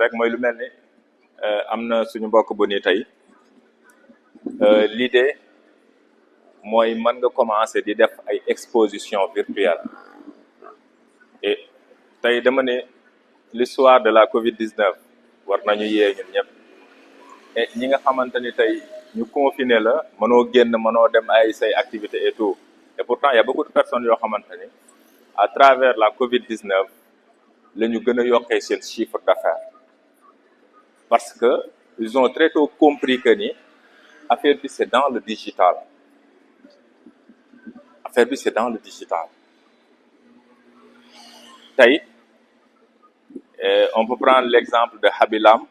rek mooy lu mel ni am na suñu mbokk bu ni tey l'idée mooy mën nga commencer di def ay exposition virtuelle et tey dama ne l'histoire de la Covid-19 war nañu yee ñun ñëpp et ñi nga xamante ni tey ñu confiné la mënoo génn mënoo dem ay say activités et tout et pourtant il y a beaucoup de personnes yoo xamante ni à travers la Covid-19 la ñu gën a yokkee seen chiffre d'affaires parce que ils ont très tôt compris que ni affaire bi c'est dans le digital affaire bi c'est dans le digital tey on peut prendre l'exemple de Habilam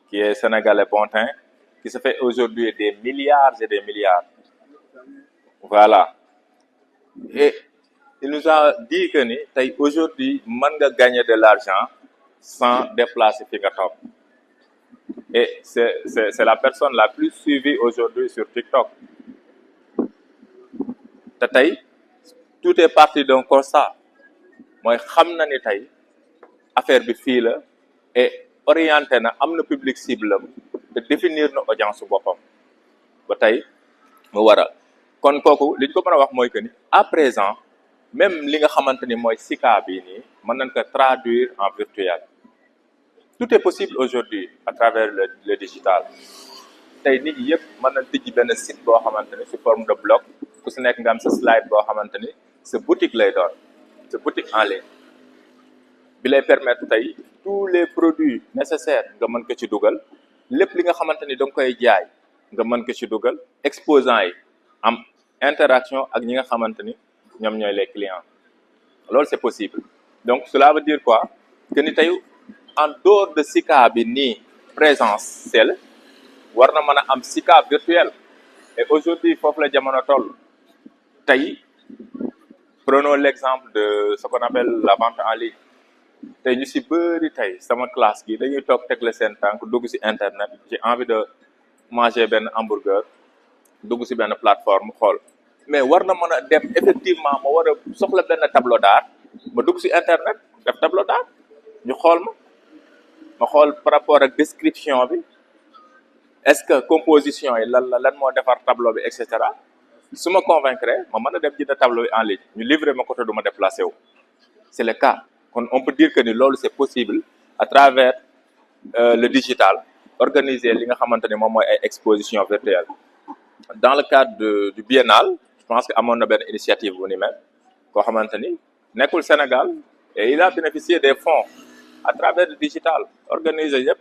qui est sénégalais bontin qui se fait aujourd'hui des milliards et des milliards voilà et il nous a dit que ni tey aujourd'hui mën nga gagner de l'argent sans déplacer fi nga toog et c'est la personne la plus suivie aujourd'hui sur TikTok te tey tout est parti d'un constat mooy xam na ni tey affaire bi fii la et orienté na am na public cible am te définir na audience su boppam ba tey mu waral kon kooku li ñu ko mën a wax mooy que ni à présent même li nga xamante ni mooy Sika bii nii mën nañ ko traduire en virtuel tout est possible aujourd'hui à travers le digital tey nit ñi yëpp mën nañ tijji benn site boo xamante ni sous forme de blog ku si nekk nga am sa slide boo xamante ni sa boutique lay doon sa boutique en ligne bi lay permettre tey tous les produits nécessaires nga mën ko ci dugal lépp li nga xamante ni da nga koy jaay nga mën ko ci dugal exposants yi am interaction ak ñi nga xamante ni ñoom ñooy les clients loolu c'est possible donc cela veut dire quoi que ni tey en dehors de Sika bi nii présentiel war na mën a am Sika virtuel et aujourd'hui foofu la jamono toll tey prenons l'exemple de ce qu'on appelle la vente en ligne tey ñu si bëri tey sama classe gi dañuy toog tegle seen tànk dugg si internet j'ai envie de manger benn hamburger dugg si benn plateforme xool mais war na mën a dem effectivement ma war a soxla benn tableau d'art ma dugg si internet def tableau d'art ñu xool ma xool par rapport ak description bi est-ce que composition yi lan moo defar tableau bi et cetera su ma convaincre ma mën a dem jënd tableau bi en ligne ñu livrer ma ko te du ma déplacé wu c'est le cas kon on peut dire que ni loolu c'est possible à travers le digital organiser li nga xamante ni moom mooy ay exposition virtuelle dans le cadre du biennale je pense que amoon na benn initiative bu ni mel koo xamante ni nekkul Sénégal et il a bénéficié des fonds à travers le digital organiser yëpp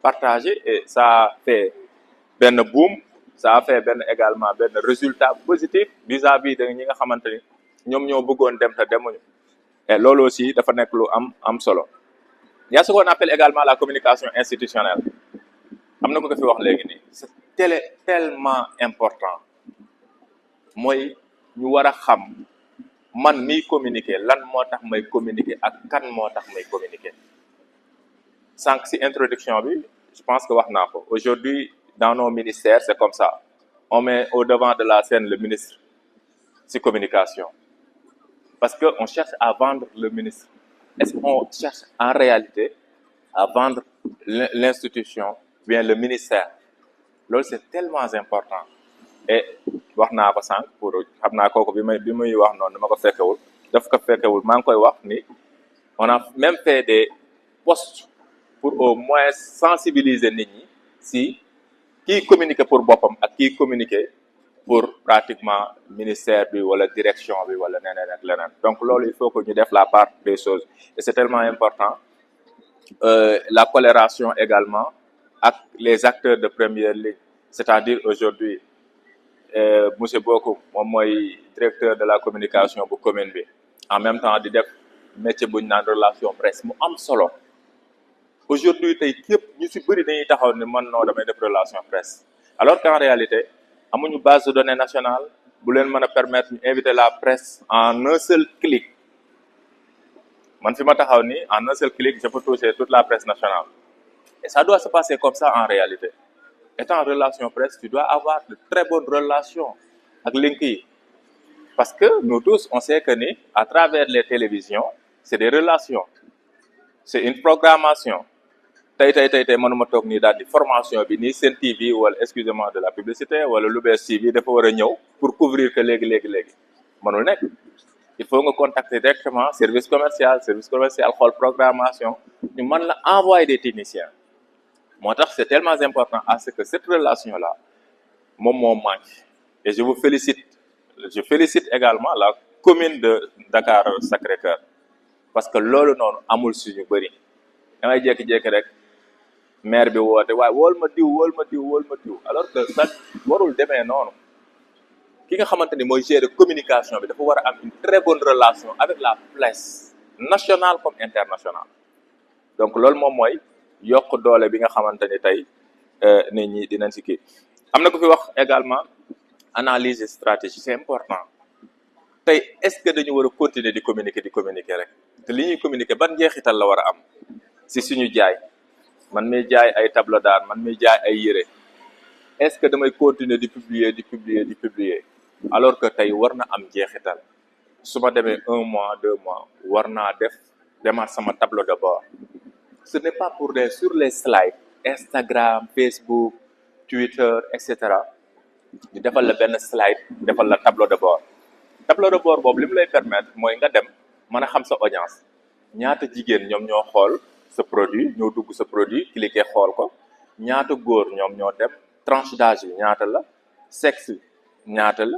partager et ça a fait benn boom ça a fait benn également benn résultat positif vis-à-vis de ñi nga xamante ni ñoom ñoo bëggoon dem te demuñu et loolu aussi dafa nekk lu am solo il y a ce qu'on appelle également la communication institutionnelle am na ko fi wax léegi nii c'est tellement important mooy ñu war a xam man miy communiquer lan moo tax may communiquer ak kan moo tax may communiquer sànq si introduction bi je pense que wax naa ko aujourd'hui dans nos ministères c'est comme ça on met au devant de la scène le ministre si communication parce que on cherche à vendre le ministre est-ce qu'on cherche en réalité à vendre l'institution bien le ministère loolu c'est tellement important et wax naa ko sànq pour xam naa kooku bi muy wax noonu dama ko fekkewul maa ngi koy wax ni on a même fait des posts pour au moins sensibiliser nit ñi si kii communiquer pour boppam ak kii communiquer pour pratiquement ministère bi wala direction bi wala neneen ak leneen donc loolu il faut que ñu def la part des choses et c'est tellement important la collaboration également ak les acteurs de première ligne c'est-à-dire aujourd'hui monsieur Bokoum moom mooy directeur de la communication bu commune bi en même temps di def métier bu ñu naan relation presse mu am solo aujourd'hui tey képp ñu ci bëri dañuy taxaw ni man non damay def relation presse alors qu'en réalité amuñu base de données nationale bu leen mën a permettre ñu inviter la presse en un seul clic man fi ma taxaw ni en un seul clic je peux toucher toute la presse nationale et ça doit se passer comme ça en réalité étant en relation presse tu dois avoir de très bonnes relations ak link yi parce que nous tous on sait que ni à travers les télévisions c'est des relations c'est une programmation tey mënuma toog nii daal di formation bi nii Sen TV wala excusez-moi de la publicité wala Lou'Bess TV dafa war a ñëw pour couvrir que léegi mënul nekk. Il faut nga contacter directement service commercial xool programmation ñu mën la envoyer des techniciens moo tax c'est tellement important à ce que cette relation là moom moo manque et je félicite également la commune de Dakar Sacré-Cœur parce que loolu noonu amul suñu bëri da ngay jékki-jékki rek maire bi woote waaye wool ma diw alors que sax warul demee noonu ki nga xamante ni mooy gérer communication bi dafa war a am une très bonne relation avec la presse nationale comme internationale donc loolu moom mooy yokk doole bi nga xamante ni tey nit ñi dinañ si kii am na ko fi wax également analyse et stratégie c'est important tey est-ce que dañu war a continuer di communiquer rek te li ñuy communiquer ban njeexital la war a am si suñu jaay man miy jaay ay tableau d'art man miy jaay ay yére est-ce que damay continuer di publier alors que tey war na am njeexital su ma demee 1 mois 2 mois war naa demaat sama tableau de bord ce n'est pas pour sur les slides Instagram Facebook Twitter etc. ñu defal la benn slide defal la tableau de bord boobu li mu lay permettre mooy nga dem mën a xam sa audience ñaata jigéen ñoom ñoo xool sa produit ñoo dugg sa produit cliquer xool ko ñaata góor ñoom ñoo dem tranche d'âge bi ñaata la sexe ñaata la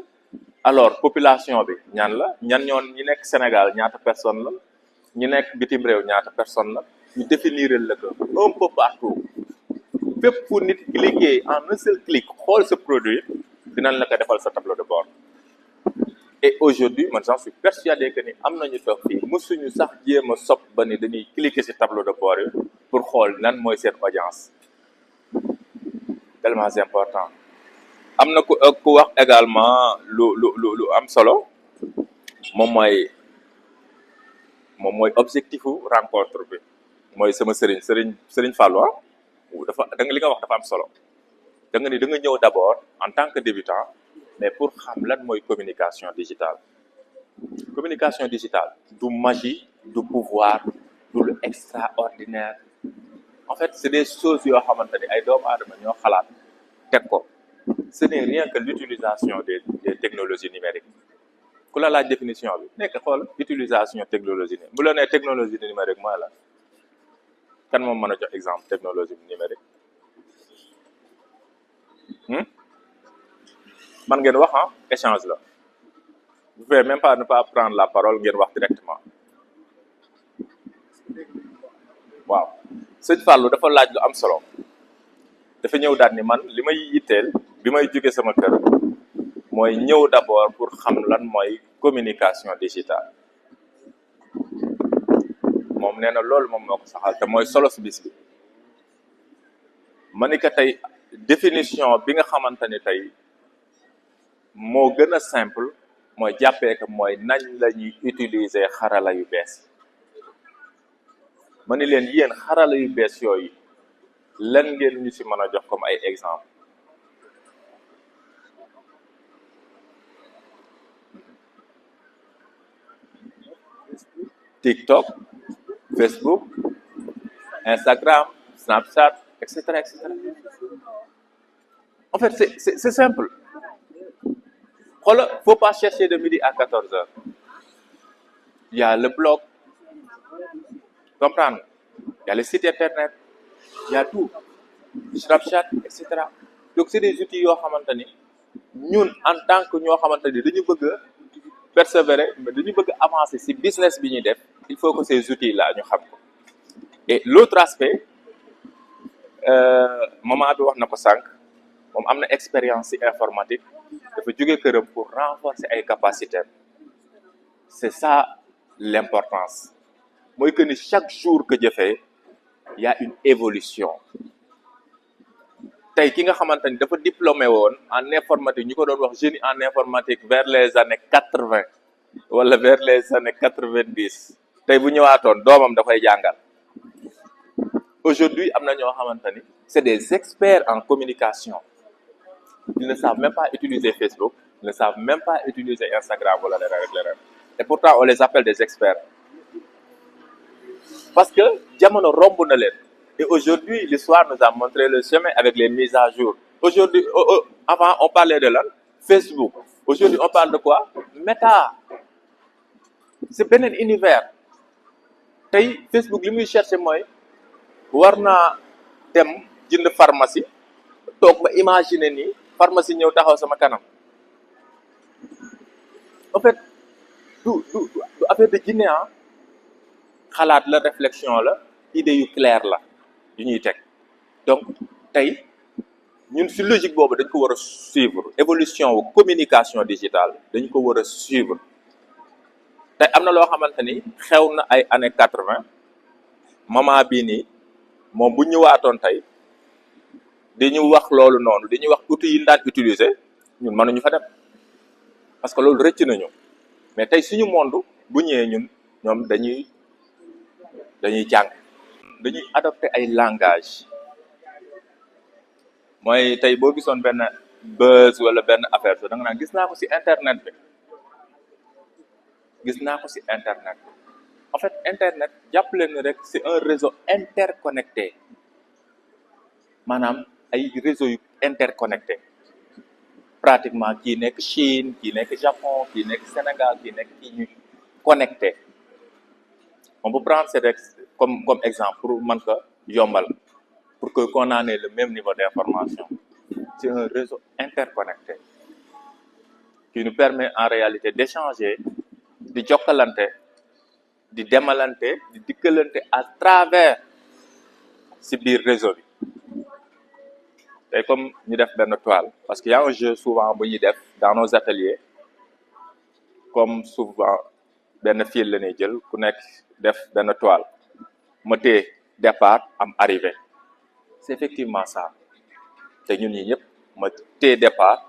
alors population bi ñan ñi nekk Sénégal ñaata personne la ñi nekk bitim réew ñaata personne la ñu définir la ko un peu partout fépp fu nit cliquer en un seul clic xool sa produit dinañ la ko defal sa tableau de bord et aujourd'hui man j'en suis persuadé que ni am nañu toog fii mësuñu sax jéem a sopp ba ni dañuy cliquer ci tableau de bord yi pour xool lan mooy seen audience tellement important am na ku wax également lu am solo moom mooy objectifu rencontre bi mooy sama sëriñ Fallou dafa da nga li nga wax dafa am solo da nga ñëw d'abord en tant que débutant mais pour xam lan mooy communication digitale du magie du pouvoir du lu extraordinaire en fait c'est des choses yoo xamante ni ay doomu aadama ñoo xalaat teg ko ce n'est rien que l'utilisation des technologies numériques ku la laaj définition bi nekk xool utilisation technologie bu la nee technologie numérique mooy la kan moom mën a jox exemple technologie numérique man ngeen wax échange la vous pouvez même pas ne pas prendre la parole ngeen wax directement waaw sëñ Fallou dafa laaj lu am solo dafa ñëw daal ni man li may yitteel bi may jóge sama kër mooy ñëw d'abord pour xam lan mooy communication digitale moom nee na loolu moom moo ko saxal te mooy solo si bis bi ma ni que tey définition bi nga xamante ni tey moo gën a simple mooy jàppee que mooy nañ la ñuy utiliser xarala yu bees ma ni leen yéen xarala yu bees yooyu lan ngeen ñu ci mën a jox comme ay exemple TikTok Facebook Instagram Snapchat etc. En fait c'est simple xoolal faut pas chercher de midi à 14 heures il y a le blog comprendre il y a le site internet il y a tout Snapchat etc. donc c'est des outils yoo xamante ni ñun en tant que ñoo xamante ni dañu bëgg a persévérer mais dañu bëgg a avancer ci business bi ñuy def il faut que ces outils là ñu xam ko et l'autre aspect maman bi wax na ko sànq moom am na expérience ci informatique dafa jóge këram pour renforcer ay capacités c'est ça l'importance mooy que ni chaque jour que jëfee il y a une évolution tey ki nga xamante ni dafa diplômé woon en informatique ñu ko doon wax génie en informatique vers les années 80 wala vers les années 90 tey bu ñëwaatoon doomam dafay jàngal aujourd'hui am na ñoo xamante ni c'est des experts en communication ils ne savent même pas utiliser Facebook ils ne savent même pas utiliser Instagram wala leneen et pourtant on les appelle des experts parce que jamono romb na leen Et aujourd'hui, l'histoire nous a montré le chemin avec les mises à jour. Aujourd'hui, avant, on parlait de là, Facebook. Aujourd'hui, on parle de quoi? Meta. C'est beneen univers. Tey Facebook li muy cherché mooy war naa dem jënd pharmacie toog ba imaginer ni pharmacie ñëw taxaw sama kanam. En fait du affaire de jinne ah xalaat la réflexion la idée yu claire la yu ñuy teg donc tey ñun si logique boobu dañ ko war a suivre évolution wu communication digitale dañ ko war a suivre tey am na loo xamante ni xew na ay années 80 moment bii nii moom bu ñëwaatoon tey dañu wax loolu noonu dañuy wax outils yi ñu daan utiliser ñun mënuñu fa dem parce que loolu rëcc nañu mais tey suñu monde bu ñëwee ñun ñoom dañuy jàng dañuy adopter ay langage mooy tey boo gisoon benn buzz wala benn affaire so da nga naan gis naa ko ci internet bi en fait internet jàpp leen ni rek c'est un réseau interconnecté maanaam ay réseau yu interconnecté pratiquement kii nekk Chine kii nekk Japon kii nekk Sénégal kii nekk kii ñu connecté on peut prendre c'est comme exemple pour mën ko yombal pour que qu'on en ait le même niveau d'information c'est un réseau interconnecté qui nous permet en réalité d'échanger di jokkalante di demalante di dikkalante à travers ci biir réseau bi tey comme ñu def benn toile parce que y a un jeu souvent bu ñuy def dans nos ateliers comme souvent benn fil la ñuy jël ku nekk def benn toile ma téye départ am arrivée c'est effectivement ça te ñun ñi ñëpp ma téye départ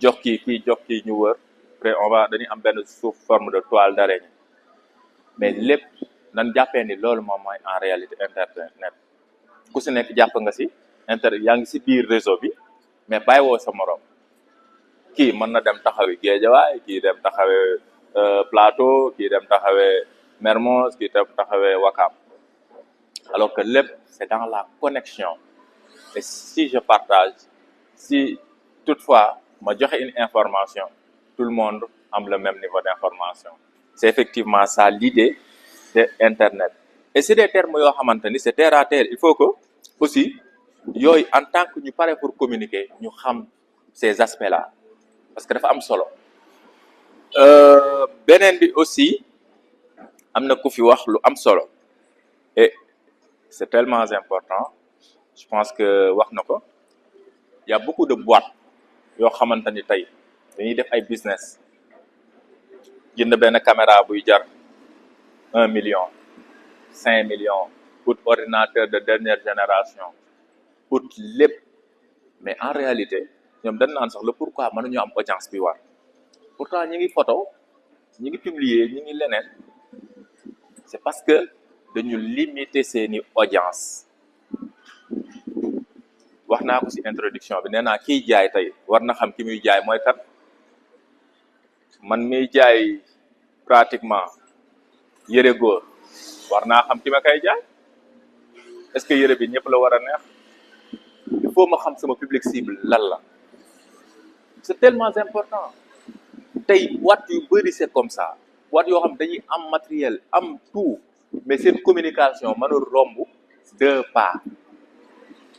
jox kii jox kii ñu wër après dañuy am benn sous forme de toile d'araignée mais lépp nan jàppee ni loolu moom mooy en réalité internet ku si nekk jàpp nga si yaa ngi si biir réseau bi mais bàyyi woo sa morom kii mën na dem taxawi Guédiawaye kii dem taxawee Plateau kii dem taxawee Mermoz kii dem taxawee Ouakam alors que lépp c'est dans la connexion et si je partage si toutefois ma joxe une information tout le monde am le même niveau d'information c'est effectivement ça l'idée de internet et c'est des termes yoo xamante ni c'est terre à terre il faut que aussi yooyu en tant que ñu pare pour communiquer ñu xam ces aspects là parce que dafa am solo beneen bi aussi am na ku fi wax lu am solo et c'est tellement important je pense que wax na ko y a beaucoup de boîtes yoo xamante ni tey dañuy def ay business jënd benn caméra buy jar 1 million 5 millions pour ordinateur de dernière génération pour lépp mais en réalité ñoom dañ naan sax le pourquoi mënuñu am audience bi war pourtant ñi ngi photo ñi ngi publier ñi ngi leneen c'est parce que dañu limiter seeni audience wax naa ko ci introduction bi nee naa kiy jaay tey war na xam ki muy jaay mooy kat man miy jaay pratiquement yëre góor war naa xam ki ma koy jaay est-ce que yëre bi ñëpp la war a neex il faut ma xam sama public cible lan la c'est tellement important tey boîte yu bari c'est comme ça boîte yoo xam dañuy am matériel am tout mais seen communication mënul romb 2 pas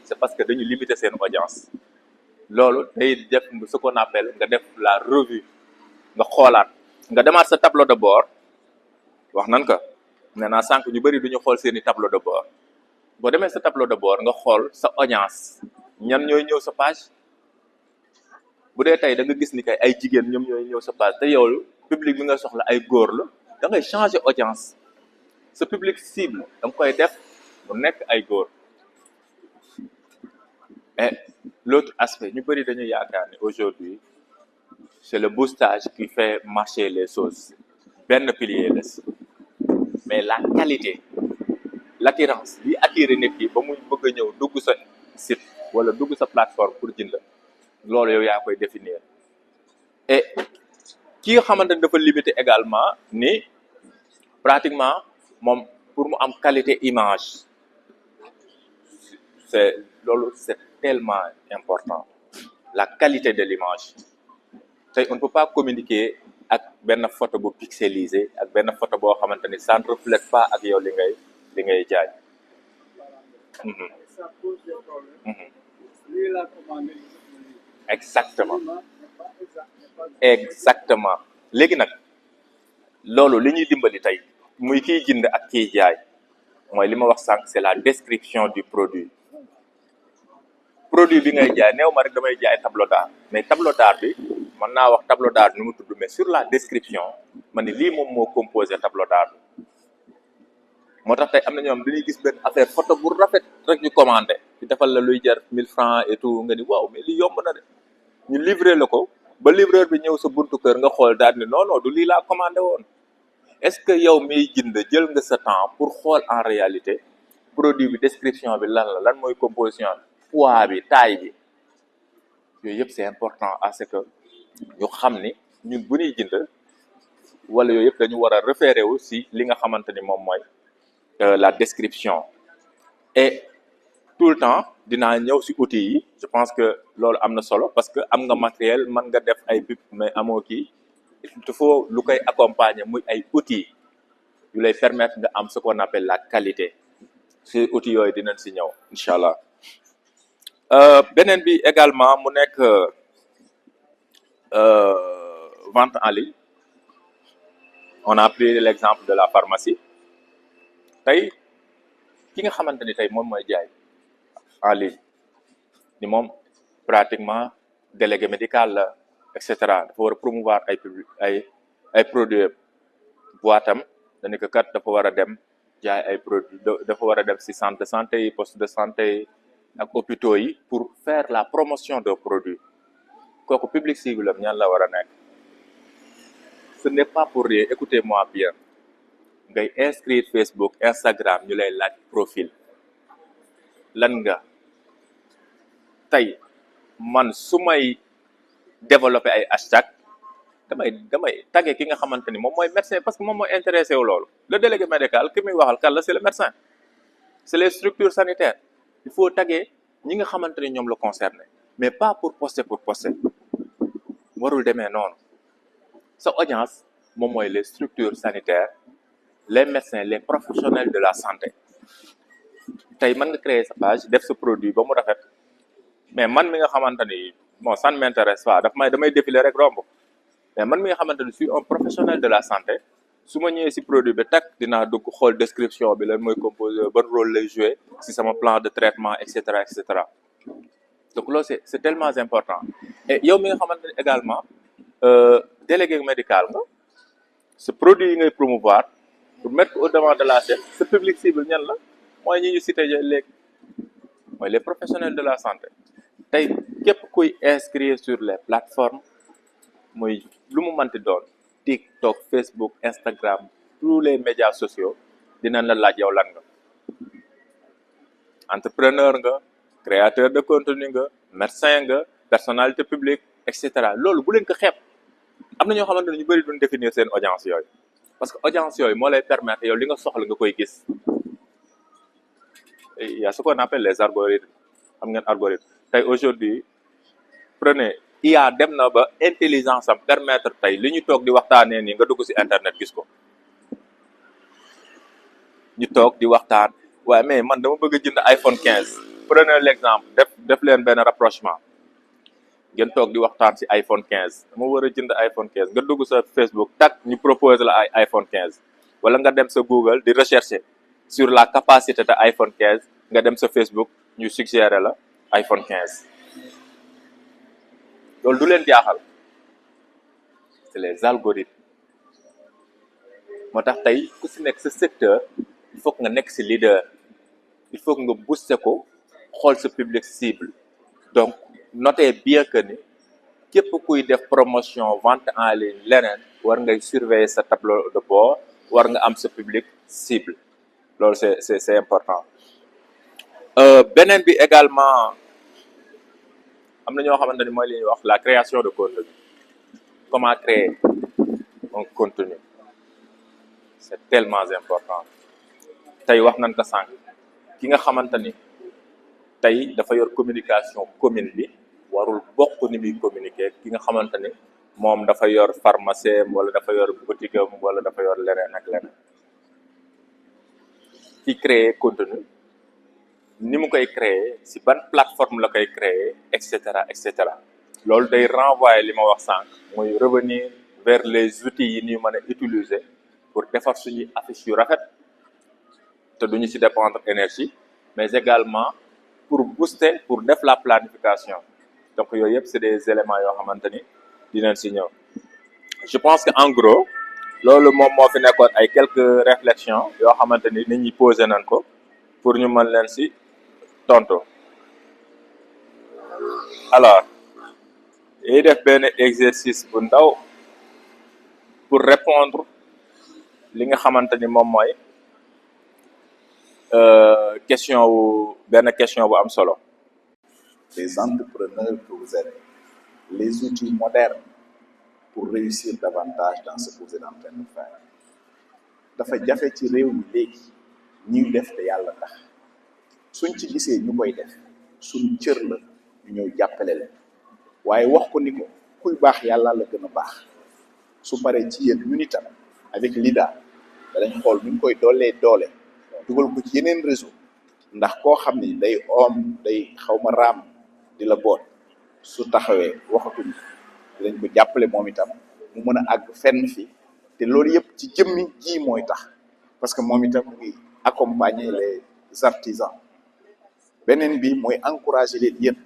c'est parce que dañu limiter seen audience loolu day def ce qu'on appelle nga def la revue nga xoolaat nga demaat sa tableau de bord wax nan ko nee naa sànq ñu bari duñu xool seeni tableau de bord boo demee sa tableau de bord nga xool sa audience ñan ñooy ñëw sa page bu dee tey da nga gis ni kay ay jigéen ñoom ñooy ñëw sa page te yow public bi nga soxla ay góor la da ngay changer audience sa public cible da nga koy def mu nekk ay góor et l'autre aspect ñu bari dañu yaakaar ni aujourd'hui c'est le boostage qui fait marcher les choses benn pilier la si mais la qualité l'attirance li attirer nit ki ba muy bëgg a ñëw dugg sa site wala dugg sa plateforme pour jënd loolu yow yaa koy définir et ki nga xamante ni dafa limiter également ni pratiquement moom pour mu am qualité image c'est tellement important. La qualité de l'image. On ne peut pas communiquer ak benn photo bu pixelisé ak benn photo boo xamante ni ça ne reflète pas ak yow li ngay jaay. Ça pose des problèmes. Mhm. Lui, il a commandé. Exactement. N'est pas Exactement. léegi nag loolu li ñuy dimbali tey muy kiy jënd ak kiy jaay mooy li ma wax sànq c'est la description du produit. Produit bi ngay jaay néew ma rek damay jaay tableau d'art mais tableau d'art bi mën naa wax tableau d'art ni mu tudd mais sur la description man ni lii moom moo composé tableau d'art bi. moo tax tey am na ñoom dañuy gis benn affaire photo bu rafet rek ñu commandé ñu defal la luy jar 1000 francs et tout nga ni waaw mais lii yomb na de ñu livré la ko ba livreur bi ñëw sa buntu kër nga xool daal ni non non du lii laa commandé woon. Est-ce que yow miy jënd jël nga sa temps pour xool en réalité produit bi description bi lan mooy composition poids bi taille bi yooyu yëpp c'est important à ce que ñu xam ni ñun bu ñuy jënd wala yooyu yëpp dañu war a référer aussi li nga xamante ni moom mooy la description. Et tout le temps dinaa ñëw ci outils yi je pense que loolu am na solo parce que am nga matériel mën nga def ay pub mais amoo kii il faut lu koy accompagner muy ay outils yu lay permettre nga am ce qu'on appelle la qualité. Ces outils yooyu dinañ ci ñëw incha allah. Beneen bi également mu nekk vente en ligne. On a pris l'exemple de la pharmacie. tey ki nga xamante ni tey moom mooy jaay en ligne ni moom pratiquement délégué médical la et cetera dafa war a promouvoir ay produits boitam dañu ko kat dafa war a dem jaay ay produits dafa war a dem ci centre de santé yi poste de santé yi ak hôpitaux yi pour faire la promotion de produits kooku public cible am ñan la war a nekk. Ce n'est pas pour rien, écoutez-moi bien ngay inscrire Facebook Instagram ñu lay laaj profil lan nga tey man su may développer ay hashtag damay tagger ki nga xamante ni moom mooy médecin parce que moom mooy intéressé wu loolu. Le délégué médical ki muy waxal kan la c'est le médecin, c'est les structures sanitaires. Il faut tagger ñi nga xamante ni ñoom la concerné mais pas pour poster warul demee noonu. Sa audience moom mooy les structures sanitaires, les médecins, les professionnels de la santé. tey mën nga créer sa page def sa produit ba mu rafet mais man mi nga xamante ni bon ça ne m'intéresse pas damay défiler rek romb mais man mi nga xamante ni je suis un professionnel de la santé su ma ñëwee ci produit bi tak dinaa dugg xool description bi lan mooy composé ban rôle lay jouer ci sama plan de traitement et cetera et cetera. Donc loolu c'est tellement important. Et yow mi nga xamante ni également délégué médical nga ce produit yi ngay promouvoir pour mettre au devant de la scène ce public cible ñan la mooy ñi ñu cité léegi mooy les professionnels de la santé. tey képp kuy inscrire sur les plateformes mooy lu mu mënti doon TikTok, Facebook, Instagram, tous les médias sociaux dinañ la laaj yow lan nga entrepreneur nga, créateur de contenu nga, médecin nga, personnalité publique et cetera. Loolu bu leen ko xeeb. am na ñoo xamante ne ñu bëri duñ définir seen audience yooyu parce que audience yooyu moo lay permettre yow li nga soxla nga koy gis. Il y a ce qu'on appelle les algorithmes. xam ngeen algorithme tey aujourd'hui prenez IA dem na ba intelligence am permettre tey li ñu toog di waxtaanee nii nga dugg ci internet gis ko ñu toog di waxtaan waaye mais man dama bëgg a jënd iPhone 15 prenez l'exemple def leen benn rapprochement ngeen toog di waxtaan ci iPhone 15 dama war a jënd iPhone 15 nga dugg sa Facebook tak ñu propose la ay iPhone 15 wala nga dem sa Google di rechercher sur la capacité de iPhone 15 nga dem sa Facebook ñu suggérer la iPhone 15 loolu du leen jaaxal c'est les algorithmes moo tax tey ku ci nekk sa secteur il faut que nga nekk ci leader il faut que nga booster ko xool sa public cible. Donc notez bien que ni képp kuy def promotion vente en ligne leneen war ngay surveiller sa tableau de bord war nga am sa public cible loolu c'est important. Beneen bi également am na ñoo xamante ni mooy li ñuy wax la création de contenu. Comment créer un contenu c'est tellement important. tey wax nañ ko sànq ki nga xamante ni tey dafa yor communication commune bi warul bokk ni muy communiquer ki nga xamante ni moom dafa yor pharmacie wala dafa yor boutique am wala dafa yor leneen ak leneen ki créer contenu ni mu koy créer si ban plateforme la koy créer et cetera et cetera loolu day renvoyer li ma wax sànq muy revenir vers les outils yi ñuy mën a utiliser pour defar suñuy affiche yu rafet te duñu ci dépendre énergie mais également pour booster pour def la planification donc yooyu yëpp c'est des éléments yoo xamante ni dinañ ci ñëw je pense que en gros loolu moom moo fi nekkoon ay quelques réflexions yoo xamante ni nit ñi posé nañ ko pour ñu mën leen ci tontu alors yi def benn exercice bu ndaw pour répondre li nga xamante ni moom mooy question wu benn question bu am solo. Les entrepreneurs que vous êtes, les outils modernes pour réussir davantage dans ce que vous êtes en train de faire. dafa jafe ci réew mi léegi ñuy def te yàlla tax suñ ci gisee ñu koy def suñ cër la ñu ñëw jàppale leen waaye wax ko ni ko kuy baax yàlla la gën a baax su paree ci yéen ñun itam avec LIDA danañ xool ñu koy doolee doole dugal ko ci yeneen réseau ndax koo xam ni day day xawma raam di la boot su taxawee waxatuñ dinañ ko jàppale moom itam mu mën a àgg fenn fi te loolu yëpp ci jëmmi ji mooy tax parce que moom itam mu ngi accompagner les artisans beneen bi mooy encourager leen yéen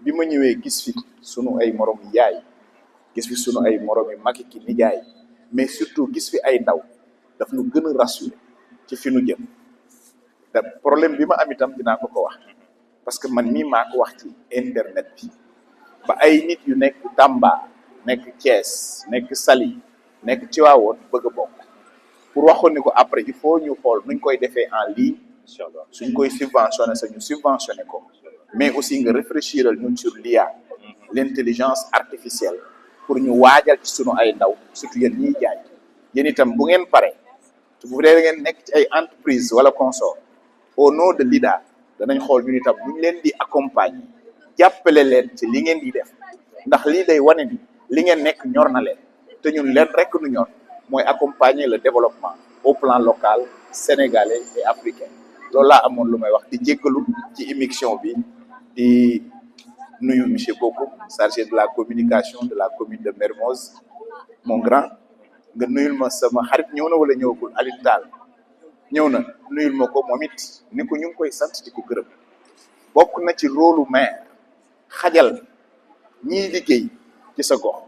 bi ma ñëwee gis fi sunu ay morom yaay gis fi sunu ay morom yi mag ki nijaay mais surtout gis fi ay ndaw daf nu gën a rassurer ci fi nu jëm te problème bi ma am itam dinaa ko wax parce que man mii maa ko wax ci internet bi ba ay nit yu nekk Tamba nekk Thiès nekk Saly nekk Tivaouane bëgg a bokk pour waxoon ni ko après il faut ñu xool nuñ koy defee en ligne suñ koy subventionné sa ñu subventionné ko mais aussi nga réfléchiral ñun sur l'IA l'intelligence artificielle pour ñu waajal ci sunu ay ndaw surtout yéen ñiy jaay yéen itam bu ngeen pare bu dee ngeen nekk ci ay entreprise wala consort au nom de LIDA danañ xool ñun itam ñu leen di accompagner jàppale leen ci li ngeen di def ndax lii day wane ni li ngeen nekk ñor na leen te ñun leen rek nu ñor mooy accompagner le développement au plan local sénégalais et africain loolu laa amoon lu may wax di jéggalu ci émission bi di nuyu monsieur Bokoum chargé de la communication de la commune de Mermoz mon grand nga nuyul ma sama xarit ñëw na wala ñëwagul Alioune Tall ñëw na nuyul ma ko moom it ni ko ñu ngi koy sant di ko gërëm bokk na ci rôle maire xajal ñiy liggéey ci sa gox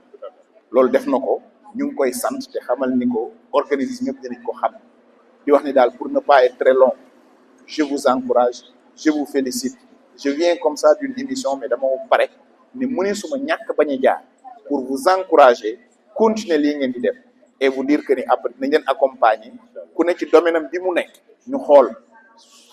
loolu def na ko ñu ngi koy sant te xamal ni ko organisme yëpp dinañ ko xam di wax ni daal pour ne pas être très long je vous encourage je vous félicite je viens comme ça d'une émission mais dama pare ni mu ne suma ñàkk bañ a jaar pour vous encourager continuer lii ngeen di def et vous dire que ni après nañ leen accompagner ku ne ci domaine am bi mu nekk ñu xool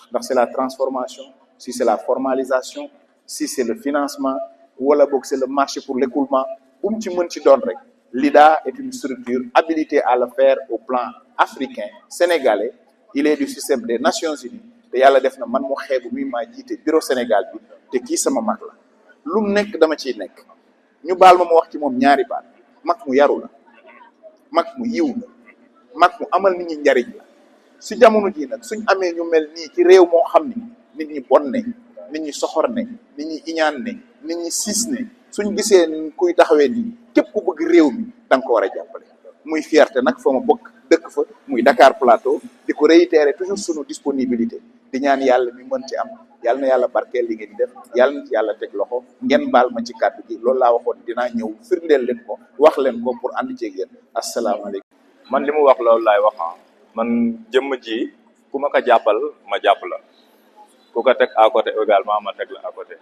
ndax c'est la transformation si c'est la formalisation si c'est le financement wala boog c'est le marché pour l'écoulement bu mu ci mën ci doon rek LIDA est une structure habilitée à le faire au plan africain sénégalais il est du système des Nations Unies te yàlla def na man mu xeebu muy maa jiite bureau Sénégal bi te kii sama mag la lu mu nekk dama ciy nekk ñu baal ma wax ci moom ñaari baat mag mu yaru la mag mu yiw la mag mu amal nit ñi njariñ la si jamono ji nag suñ amee ñu mel nii ci réew moo xam ni nit ñi bon ne nit ñi soxor ne nit ñi iñaan ne nit ñi siis ne suñ gisee kuy taxawee nii képp ku bëgg réew mi da nga ko war a jàppale muy fierté nag fa ma bokk dëkk fa muy Dakar Plateau di ko réitérer toujours sunu disponibilité di ñaan yàlla mi mën ci am yàlla na yàlla barkeel li ngeen di def yàlla na ci yàlla teg loxo ngeen baal ma ci kàddu gi loolu laa waxoon dinaa ñëw firndeel leen ko wax leen ko pour ànd ceeg yéen asalaamaaleykum. man li mu wax loolu laay wax man jëmm ji ku ma ko jàppal ma jàpp la ku ko teg à côté également ma teg la à côté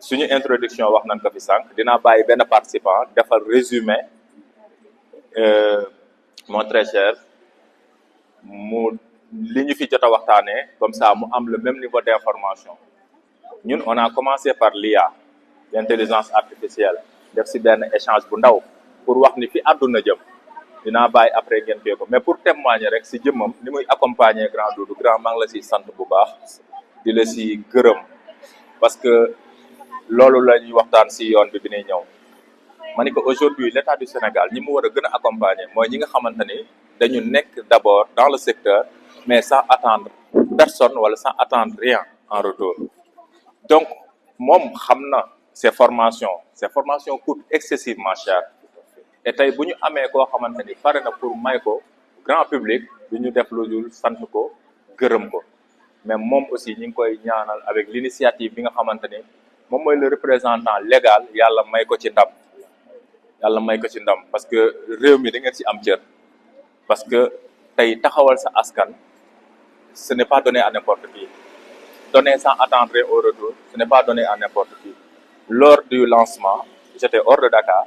suñu introduction wax nañ ko fi sànq dinaa bàyyi benn participant defal résumé mon très cher mu li ñu fi jot a waxtaanee comme ça mu am le même niveau d'information ñun on a commencé par l'IA l'intelligence artificielle def si benn échange bu ndaw pour wax ni fi àdduna jëm dinaa bàyyi après ngeen koy ko mais pour témoigner rek si jëmmam ni muy accompagner grand Doudou grand maa ngi la siy sant bu baax di la si gërëm parce que loolu la ñuy waxtaan si yoon bi ñuy ñëw ma ni ko aujourd'hui l'État du Sénégal ñi mu war a gën a accompagner mooy ñi nga xamante ni dañu nekk d'abord dans le secteur mais sans attendre personne wala sans attendre rien en retour donc moom xam na ces formations coûtent excessivement cher et tey bu ñu amee koo xamante ni pare na pour may ko grand public du ñu def lu dul sant ko gërëm ko mais moom aussi ñi ngi koy ñaanal avec l'initiative bi nga xamante ni moom mooy le représentant légal yàlla may ko ci ndam parce que réew mi da ngeen ci am cër parce que tey taxawal sa askan ce n'est pas donné à n'importe qui donner sans attendre au retour ce n'est pas donné à n'importe qui lors du lancement j'étais hors de Dakar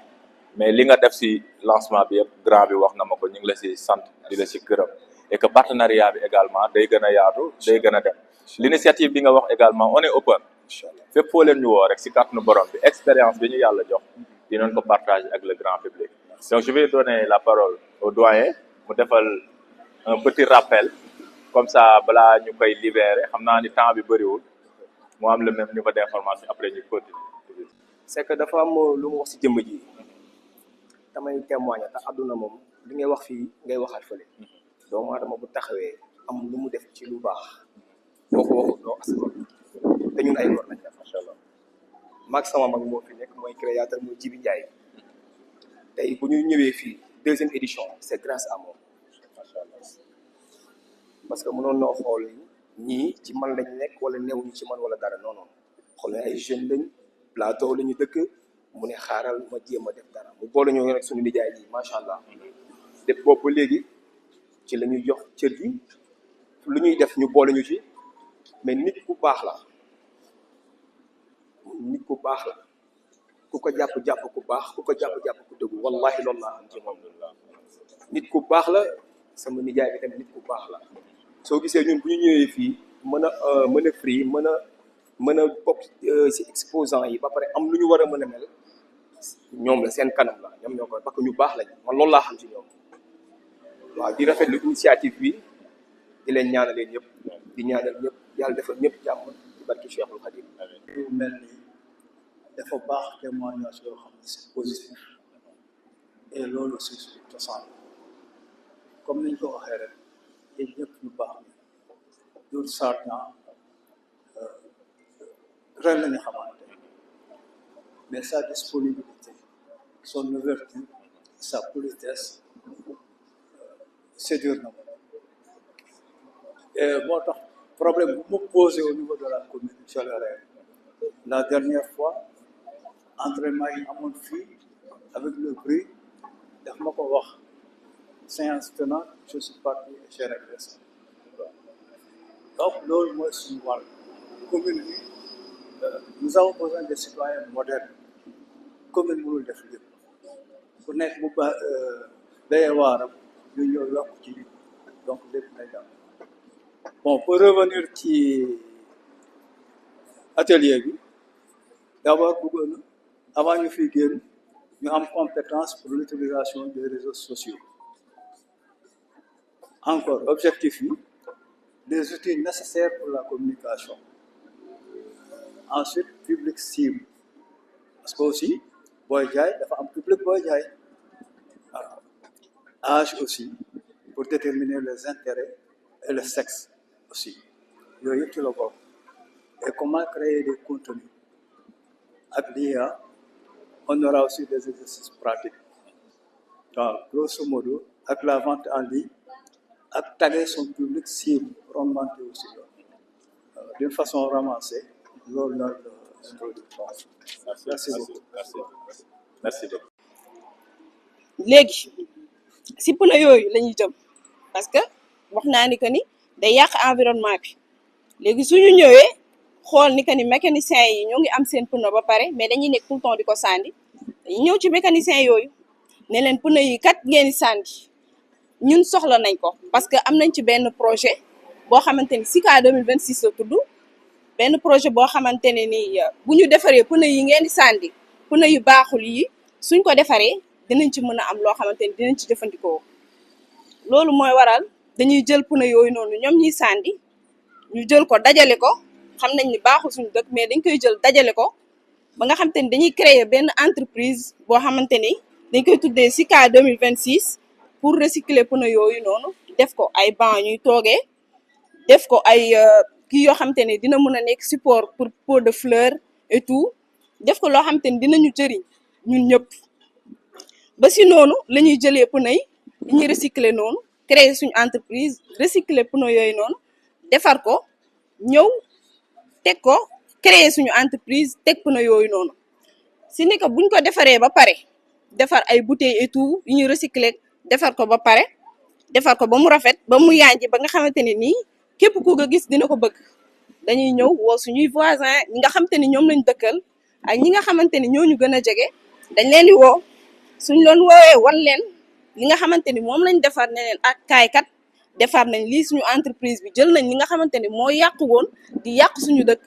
mais li nga def ci lancement bi yëpp grand bi wax na ma ko ñu ngi la ci sant di la ci gërëm et que partenariat bi également day gën a yaatu day gën a dem l'initiative bi nga wax également on est open fépp foo leen ñu woo rek ci kàttanu borom bi expérience bi ñu yàlla jox dinañ ko partager ak le grand public donc je vais donner la parole au doyen mu defal un petit rappel comme ça balaa ñu koy libérer xam naa ni temps bi bëriwul mu am le même niveau d'information après ñu continuer. c'est que dafa am lu mu wax ci jëmm ji damay témoigner te àdduna moom li ngay wax fii ngay waxaat fële doomu aadama bu taxawee am lu mu def ci lu baax boo ko waxut doo askan te ñun ay góor lañ def macha allah maag sama mag moo fi nekk mooy créateur mooy Jibi Ndiaye tey bu ñu ñëwee fii deuxième édition c'est grâce à moom macha allah parce que mënoon noo xool ñii ci man lañ nekk wala newuñu ci man wala dara non non xool ne ay jeunes lañ plateau la ñu dëkk mu ne xaaral ma jéem a def dara mu boole ñoo rek suñu nijaay ji macha allah def boobu ba léegi ci la ñuy jox cër gi lu ñuy def ñu boole ñu ci mais nit ku baax la ku ko jàpp ku baax ku ko jàpp ku dëggu wallahi loolu laa am ci moom nit ku baax la sama nijaay bi tamit nit ku baax la soo gisee ñun bu ñu ñëwee fii mën a free mën a bokk ci exposant yi ba pare am lu ñu war a mën a mel ñoom la seen kanam la ñoom ñoo ko parce que ñu baax lañ man loolu laa xam ci ñoom waaw di rafetlu initiative bi di leen ñaanalee ñëpp di ñaanal ñëpp yàlla defal ñëpp jàmm ci barki Cheikhul Khadim yu mel ni dafa baax témoignage yoo xam ne c'est positif et loolu si suñu cosaan comme ni ñu ko waxee rek yéen ñëpp ñu baax ni Doudou Sarr Niang ren lañu xamante mais sa disponibilité son ouverture sa politesse séduire na ma et moo tax problème bu mu posé au niveau de la commune je le règle la dernière fois entraînement yi amoon fii avec le bruit daf ma ko wax séance tenante je suis parti et j'ai réglé ça donc loolu mooy suñu wàll commune bi nous avons besoin de citoyens modernes commune mënul def lépp ku nekk bu ba dayee waaram ñu ñëw yokk ci donc lépp lay daal bon pour revenir ci atelier bi d'abord bëggoon na avant ñu fiy génn ñu am compétence pour l'utilisation des réseaux sociaux encore objectif yi des outils nécessaires pour la communication ensuite public cible parce que aussi booy jaay dafa am public booy jaay voilà âge aussi pour déterminer les intérêts et le sexe aussi yooyu yëpp ci la bokk et comment créer des contenus ak l'IA on aura aussi des exercices pratiques waaw grosso modo ak la vente en ligne ak taguer son public cible remonter aussi d'une façon ramassée loolu la merci beaucoup merci beaucoup. léegi si pneu yooyu la ñuy jëm parce que wax naa ni que ni day yàq environnement bi léegi suñu ñëwee xool ni que ni mécaniciens yi ñoo ngi am seen pneu ba pare mais dañuy nekk tout le temps di ko sànni dañuy ñëw ci mécaniciens yooyu ne leen pneu yi kat ngeen di sànni ñun soxla nañ ko parce que am nañ ci benn projet boo xamante ni SICA 2026 la tudd benn projet boo xamante ne ni bu ñu defaree pneu yi ngeen di sànni pneu yu baaxul yi suñ ko defaree dinañ ci mën a am loo xamante ni dinañ ci jëfandikoo loolu mooy waral dañuy jël pneu yooyu noonu ñoom ñuy sànni ñu jël ko dajale ko xam nañ ni baaxul suñu dëkk mais dañ koy jël dajale ko ba nga xamante ni dañuy créer benn entreprise boo xamante ni dañ koy tuddee SICA 2026 pour recycler pneu yooyu noonu def ko ay banc ñuy toogee def ko ay kii yoo xamante ni dina mën a nekk support pour pot de fleur et tout def ko loo xamante ni dinañu jëriñ ñun ñëpp ba si noonu la ñuy jëlee pneu yi ñuy recycler noonu créer suñu entreprise recycler pneu yooyu noonu defar ko ñëw teg ko créer suñu entreprise teg pneu yooyu noonu si ni que buñ ko defaree ba pare defar ay bouteilles et tout yu ñuy recycler defar ko ba pare defar ko ba mu rafet ba mu yànji ba nga xamante ne nii képp ku ko gis dina ko bëgg dañuy ñëw woo suñuy voisin ñi nga xamante ni ñoom lañ dëkkal ak ñi nga xamante ni ñooñu gën a jege dañ leen di woo suñ loon woowee wan leen li nga xamante ni moom lañ defar ne leen ak kaay kat defar nañ lii suñu entreprise bi jël nañ li nga xamante ni moo yàqu woon di yàq suñu dëkk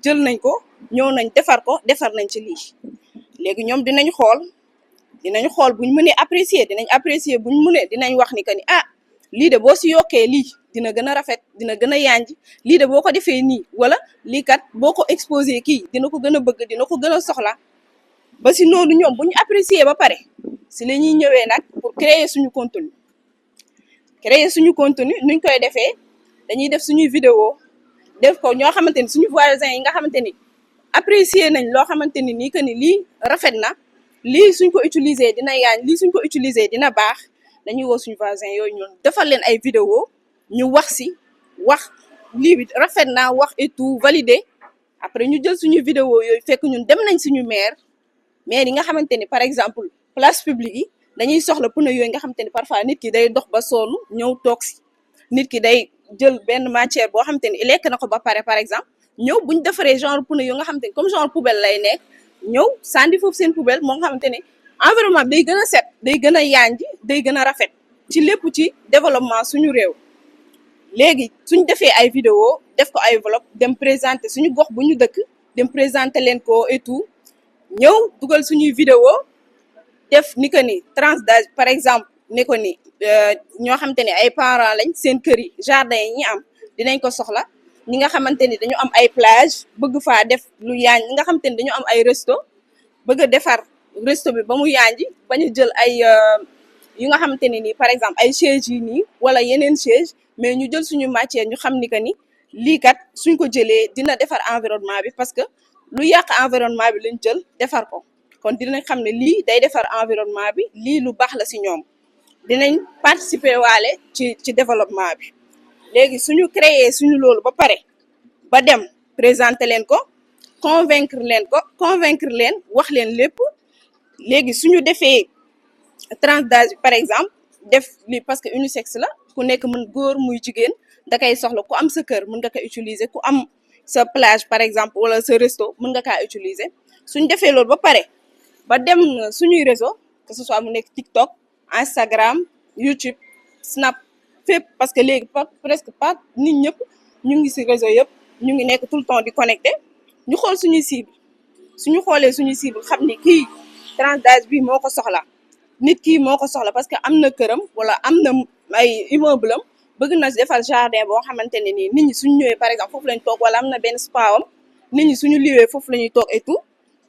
jël nañ ko ñëw nañ defar ko defar nañ ci lii léegi ñoom dinañ xool buñ mënee apprécier dinañ apprécier buñ mënee dinañ wax ni que ni ah lii de boo si yokkee lii dina gën a rafet dina gën a yanj lii de boo ko defee nii wala lii kat boo ko exposé kii dina ko gën a bëgg dina ko gën a soxla ba si noonu ñoom bu ñu apprécier ba pare si la ñuy ñëwee nag pour créer suñu contenu nuñ koy defee dañuy def suñuy vidéo def ko ñoo xamante ni suñu voisins yi nga xamante ni apprécier nañ loo xamante ni nii que ni lii rafet na lii suñ ko utiliser dina yaañ lii suñ ko utiliser dina baax dañuy woo suñu voisins yooyu ñoon defal leen ay vidéo ñu wax lii bi rafet na wax et tout validé après ñu jël suñu vidéo yooyu fekk ñun dem nañ suñu maire yi nga xamante ni par exemple place publique yi dañuy soxla pneu yooyu nga xamante ni parfois nit ki day dox ba sonn ñëw toog si nit ki day jël benn matière boo xamante ni lekk na ko ba pare par exemple ñëw buñ defaree genre pneu yoo nga xamante ni comme genre poubelle lay nekk ñëw sandi foofu seen poubelle moo nga xamante ni environnement bi day gën a set day gën a yanj day gën a rafet ci lépp ci développement suñu réew léegi suñ defee ay vidéo def ko ay enveloppe dem présenter suñu gox bu ñu dëkk dem présenter leen ko et tout ñëw dugal suñuy vidéo def ni que ni tranche d'âge par exemple ni ko ni ñoo xamante ni ay parents lañ seen kër yi jardin yi ñi am dinañ ko soxla ñi nga xamante ni dañu am ay plage bëgg faa def lu yaañ ñi nga xamante ni dañu am ay resto bëgg a defar resto bi ba mu yaanji bañ a jël ay yu nga xamante ne nii par exemple ay chaise yi nii wala yeneen chaise mais ñu jël suñu matière ñu xam ni que ni lii kat suñ ko jëlee dina defar environnement bi parce que lu yàq environnement bi lañ jël defar ko kon dinañ xam ne lii day defar environnement bi lii lu baax la si ñoom dinañ participer waale ci développement bi léegi suñu créer suñu loolu ba pare ba dem présenter leen ko convaincre leen wax leen lépp léegi suñu defee tranche d'âge par exemple def li parce que unisexe la ku nekk mën góor muy jigéen da koy soxla ku am sa kër mën nga ko utiliser ku am sa plage par exemple wala sa resto mën nga kaa utiliser suñ defee loolu ba pare ba dem suñuy réseau que ce soit mu nekk TikTok Instagram YouTube Snap fépp parce que léegi presque pas nit ñëpp ñu ngi ci réseau yëpp ñu ngi nekk tout le temps di connecté ñu xool suñuy cible suñu xoolee suñuy cible xam ni kii tranche d'âge bi moo ko soxla nit kii moo ko soxla parce que am na këram wala am na ay immeuble am bëgg na defal jardin boo xamante ne nii nit ñi suñu ñëwee par exemple foofu lañ toog wala am na benn spa am nit ñi suñu liwee foofu la ñuy toog et tout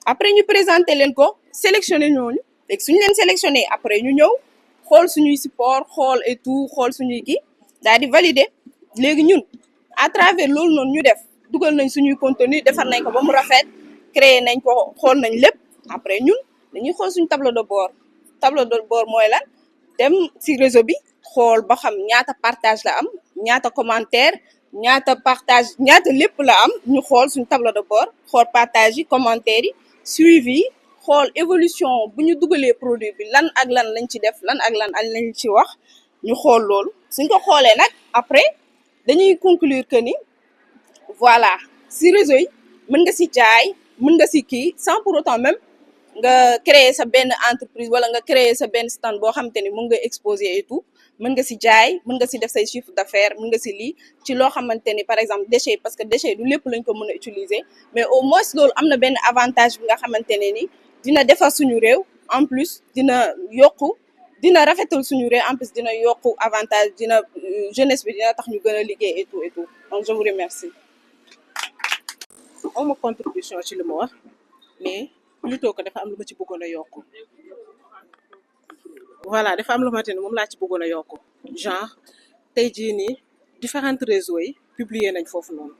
après ñu présenter leen ko sélectionné ñooñu léegi suñu leen sélectionné après ñu ñëw xool suñuy support xool et tout xool suñuy kii daal di valider léegi ñun à travers loolu noonu ñu def dugal nañ suñuy contenu defar nañ ko ba mu rafet créer nañ ko xool nañ lépp après ñun dañuy xool suñu tableau de bord mooy lan dem ci réseau bi xool ba xam ñaata partage la am ñaata commentaire ñaata partage ñaata lépp la am ñu xool suñu tableau de bord xool partage yi commentaire yi suivi yi xool évolution bu ñu dugalee produit bi lan ak lan lañ ci def lan ak lan lañ ci wax ñu xool loolu suñ ko xoolee nag après dañuy conclure que ni voilà ci réseau yi mën nga ci jaay mën nga ci kii sans pour autant même nga créer sa benn entreprise wala nga créer sa benn stand boo xamante ni mën nga exposer et tout mën nga ci jaay mën nga ci def say chiffre d'affaires mën nga ci lii ci loo xamante ni par exemple déchet parce que déchet du lépp lañ ko mën a utiliser mais au moins loolu am na benn avantage bi nga xamante ne ni dina defar suñu réew en plus dina yokku dina rafetal suñu réew en plus dina yokku avantage dina jeunesse bi dina tax ñu gën a liggéey et tout donc je vous remercie awma contribution ci li ma wax mais plutôt que dafa am lu ma ci bëggoon a yokk voilà dafa am lu ma ne moom laa ci bëggoon a yokk genre tey jii nii différents réseaux yi publier nañ foofu noonu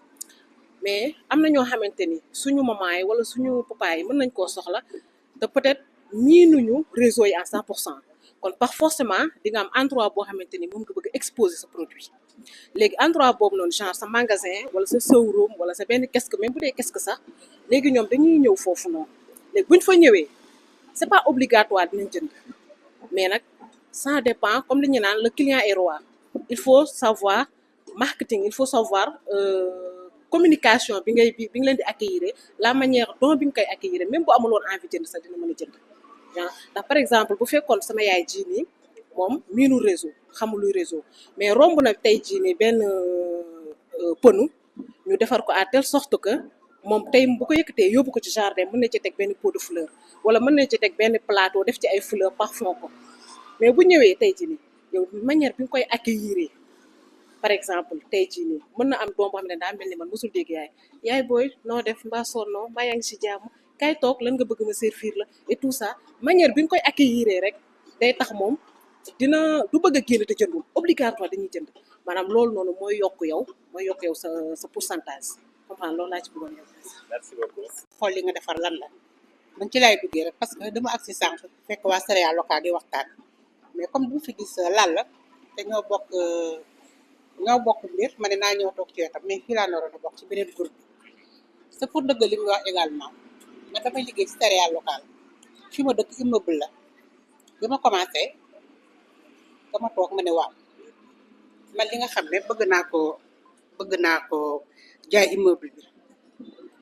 mais am na ñoo xamante ni suñu maman yi wala suñu papa yi mën nañ koo soxla te peut-être miinuñu réseau yi à 100%. kon par forcément di nga am endroit boo xamante ni moom nga bëgg a exposer sa produit léegi endroit boobu noonu genre sa magasin wala sa showroom wala sa benn kiosque même bu dee kiosque sax léegi ñoom dañuy ñëw foofu noonu léegi buñ fa ñëwee c'est pas obligatoire dinañ jënd mais nag ça dépend comme li ñu naan le client est roi il faut savoir marketing il faut savoir communication bi nga leen di accueillir la manière dont bi nga koy accueillir même bu amul woon envie jënd sax dina mën a jënd ndax par exemple bu fekkoon sama yaay jii nii moom miinu réseau xamul luy réseau mais romb na tey jii nii benn pënu ñu defar ko à telle sorte que moom tey bu ko yëkkatee yóbbu ko ci jardin mën na ci teg benn pot de fleur wala mën na ci teg benn plateau def ci ay fleur parfum ko mais bu ñëwee tey jii nii yow manière bi nga koy accueillir par exemple tey jii nii mën na am doom boo xam ne daa mel ni man mosul dégg yaay booy noo def mbaa sonnoo mbaa yaa ngi si jàmm kay toog lan nga bëgg ma servir la et tout ça manière bi nga koy accueillir rek day tax moom dina du bëgg a génn te jëndul obligatoire dañuy jënd maanaam loolu noonu mooy yokk yow sa pourcentage comprendre loolu laa ci bëggoon yow. merci beaucoup. xool li nga defar lan la man ci laay duggee rek parce que dama agsi sànq fekk waa céréales locales di waxtaan mais comme bu fi gis lan la te ñoo bokk mbir ma ne naa ñëw toog ci wetam mais fii laa naroon a bokk ci beneen groupe bi c'est pour dëgg li muy wax également man damay liggéey ci céréales locales fi ma dëkk immeuble la bi ma commencé dama toog ma ne waaw man li nga xam ne bëgg naa ko jaay immeuble bi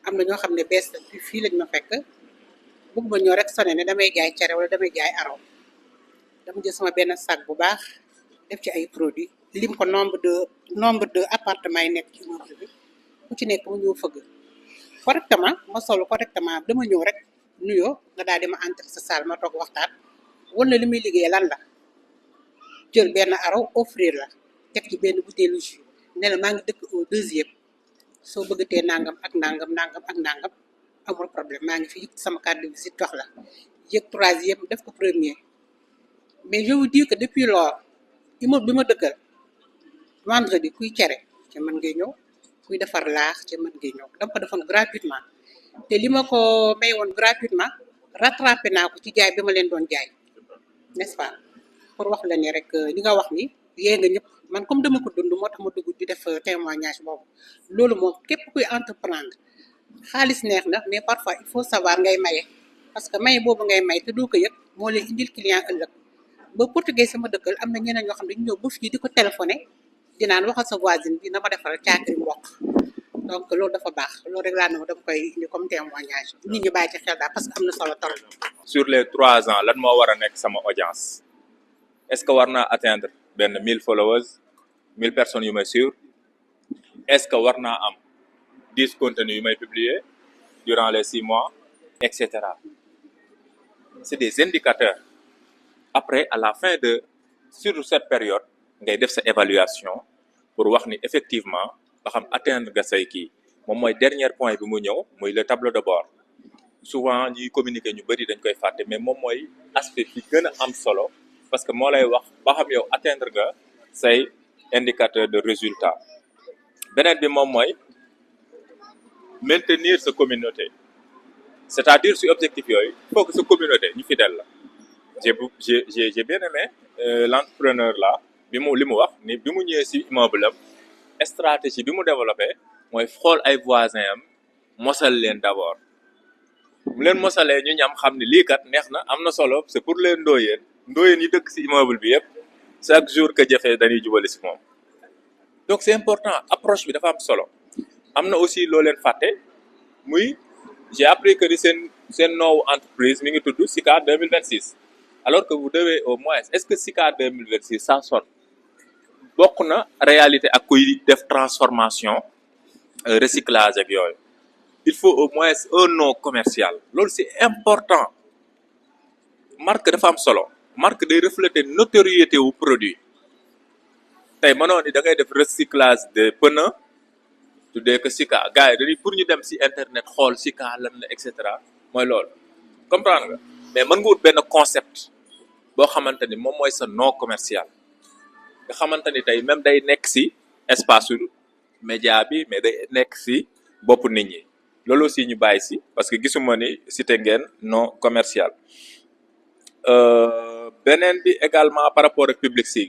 am na ñoo xam ne bees fii lañ ma fekk bëgg ma ñoo rek sone ne damay jaay cere wala damay jaay araw dama jël sama benn sac bu baax def ci ay produits lim ko nombre de appartement yi nekk ci immeuble bi ku ci nekk mu ñëw fëgg correctement ma solu correctement dama ñëw rek nuyoo nga daal di ma entrer sa salle ma toog waxtaan wala li muy liggéey lan la jël benn araw offrir la teg ci benn bouteille jus ne la maa ngi dëkk au 2e soo bëggatee nangam ak nangam amul problème maa ngi fi yëg sama carte de visite jox la yëg 3e def ko 1er mais je vous dis que depuis lors immeuble bi ma dëkkal vendredi kuy cere ci mën ngay ñëw kuy defar laax ci mën ngay ñëw dama ko defoon gratuitement te li ma ko may woon gratuitement rattrapé naa ko ci jaay bi ma leen doon jaay n'est-ce pas pour wax la ni rek li nga wax ni yee nga ñëpp man comme dama ko dund moo tax ma dugg di def témoignage boobu loolu moom képp kuy entreprendre xaalis neex na mais parfois il faut savoir ngay maye parce que maye boobu ngay may te doo ko yëg moo leen indil client ëllëg ba portugais sama dëkkal am na ñeneen ñoo xam ne dañu ñëw ba fii di ko téléphoné dinaan waxal sa voisine bi na ma defaral caakiri mboq donc loolu dafa baax loolu rek laa ne dama koy indi comme témoignage nit ñi bàyyi ci xel daal parce que am na solo trop. sur les 3 ans lan moo war a nekk sama audience est-ce que war naa atteindre benn 1000 followers 1000 personnes yu may suivre est-ce que war naa am 10 contenus yu may publier durant les 6 mois et cetera c'est des indicateurs après à la fin de sur cette période ngay def sa évaluation pour wax ni effectivement nga xam atteindre nga say kii moom mooy dernier point bi mu ñëw muy le tableau de bord souvent ñuy communiquer ñu bëri dañ koy fàtte mais moom mooy aspect bi gën a am solo parce que moo lay wax ba xam yow atteindre nga say indicateur de résultat beneen bi moom mooy maintenir sa communauté c'est-à-dire si objectif yooyu il faut que sa communauté ñu fidèle la j'ai bien aimé l'entrepreneur là li mu wax ni bi mu ñëwee si immeuble am stratégie bi mu développé mooy xool ay voisins am mosal leen d'abord mu leen mosalee ñu ñam xam ne lii kat neex na am na solo c'est pour les ndooyeen yi dëkk si immeuble bi yëpp chaque jour que jafe dañuy jubali si moom donc c'est important approche bi dafa am solo am na aussi loo leen fàtte muy j'ai appris que ni seen noowu entreprise mi ngi tudd SICA 2026 alors que vous devez au moins est-ce que SICA 2026 ça sonne bokk na réalité ak kuy def transformation recyclage ak yooyu il faut au moins un nom commercial loolu c'est important marque dafa am solo marque day refléter notoriété wu produit tey mënoo ni da ngay def recyclage de pneus tuddee que Sika gars yi dañuy pour ñu dem si internet xool Sika lan la et cetera mooy loolu comprendre nga mais mën nga wut benn concept boo xamante ni moom mooy sa non commercial nga xamante ni tey même day nekk si espace su média bi mais day nekk si boppu nit ñi loolu aussi ñu bàyyi si parce que gisuma ni cité ngeen non commercial beneen bi également par rapport ak public si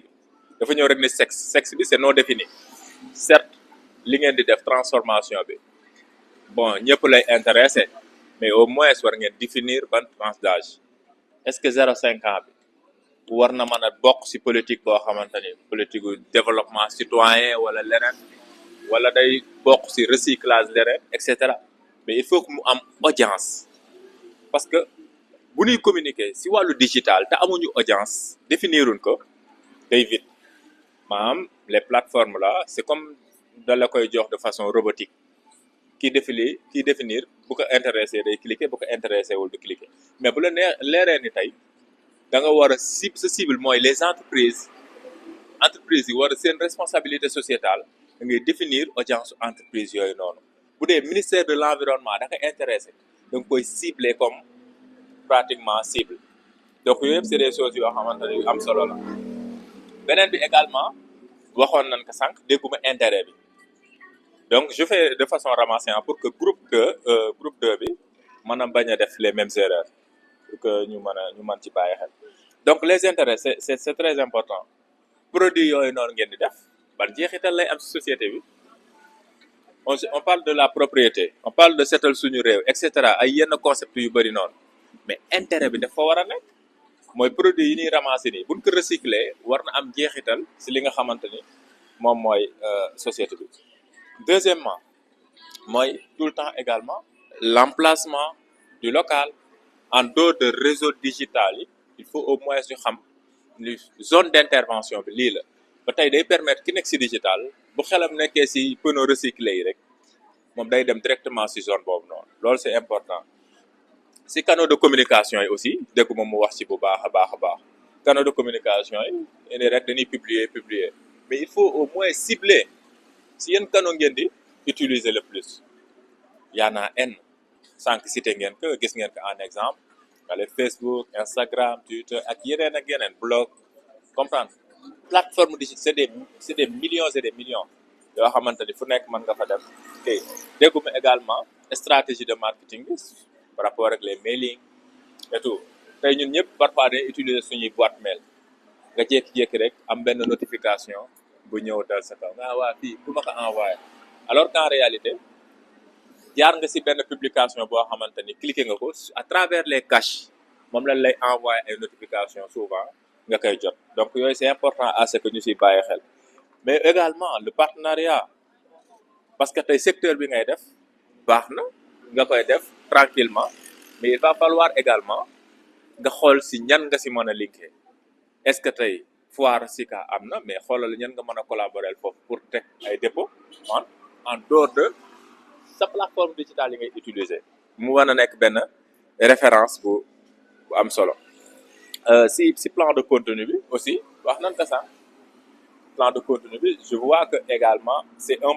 dafa ñëw rek ni sexe bi c'est non défini certes li ngeen di def transformation bi bon ñëpp lay intéressé mais au moins war ngeen définir ban tranche d'âge est-ce que 0-5 ans bi war na mën a bokk ci politique boo xamante ni politique gu développement citoyen wala leneen wala day bokk ci recyclage leneen et cetera mais il faut que mu am audience parce que bu ñuy communiquer ci wàllu digital te amuñu audience définiruñ ko day vite maanaam les plateformes là c'est comme da la koy jox de façon robotique kii définir bu ko intéressé day cliquer bu ko intéressé wul du cliquer mais bu la leeree ni tey da nga war a sa cible mooy les entreprises yi war a seen responsabilité sociétale da ngay définir audience entreprise yooyu noonu bu dee ministère de l'environnement da nga intéressé da nga koy cibler comme pratiquement cible donc yooyu yëpp c'est des choses yoo xamante ne yu am solo la beneen bi également waxoon nañ ko sànq dégguma intérêt bi donc je fais de façon ramassée pour que groupe 2 bi mën a bañ a def les mêmes erreurs pour que ñu mën ci bàyyi xel donc les intérêts c'est très important produit yooyu noonu ngeen di def ban jeexital lay am ci société bi on parle de la propriété on parle de seetal suñu réew et cetera ay yenn concept yu bëri noonu mais intérêt bi dafa war a nekk mooy produit yi ñuy ramasser nii buñ ko recycler war na am jeexital ci li nga xamante ni moom mooy société bi deuxièmement mooy tout le temps également l'emplacement du local en dehors de réseau digital yi il faut au moins ñu xam ni zone d'intervention bi lii la ba tey day permettre ki nekk ci digital bu xelam nekkee ci pneu recyclé yi rek moom day dem directement ci zone boobu noonu loolu c'est important ci canaux de communication yi aussi dégg moom mu wax ci bu baax a baax canaux de communication yi ni rek dañuy publier mais il faut au moins cibler si yenn canaux ngeen di utiliser le plus y en a n sànq cité ngeen ko gis ngeen ko en exemple wala Facebook Instagram Twitter ak yeneen blog comprendre plateforme digitale c'est des millions et des millions yoo xamante ni fu nekk mën nga fa dem tey dégguma également stratégie de marketing bi par rapport ak les mailing et tout tey ñun ñëpp parfois dañuy utiliser suñuy boîte mail nga jékki-jékki rek am benn notification bu ñëw dal sa kaw nga waa fii ku ma ko envoyé alors qu'en réalité jaar nga ci benn publication boo xamante ni cliquer nga ko à travers les caches moom lañ lay envoyé ay notification souvent nga koy jot donc yooyu c'est important à ce que ñu ci bàyyi xel mais également le partenariat parce que tey secteur bi ngay def baax na nga koy def tranquillement mais il va falloir également nga xool ci ñan nga ci mën a liggéey est-ce que tey foire Sika am na mais xoolal ñan nga mën a collaborer foofu pour teg ay dépôt en dehors de sa plateforme digitale yi ngay utiliser mu war a nekk benn référence bu am solo si plan de contenu bi aussi wax nañ ko sax plan de contenu bi je vois que également c'est un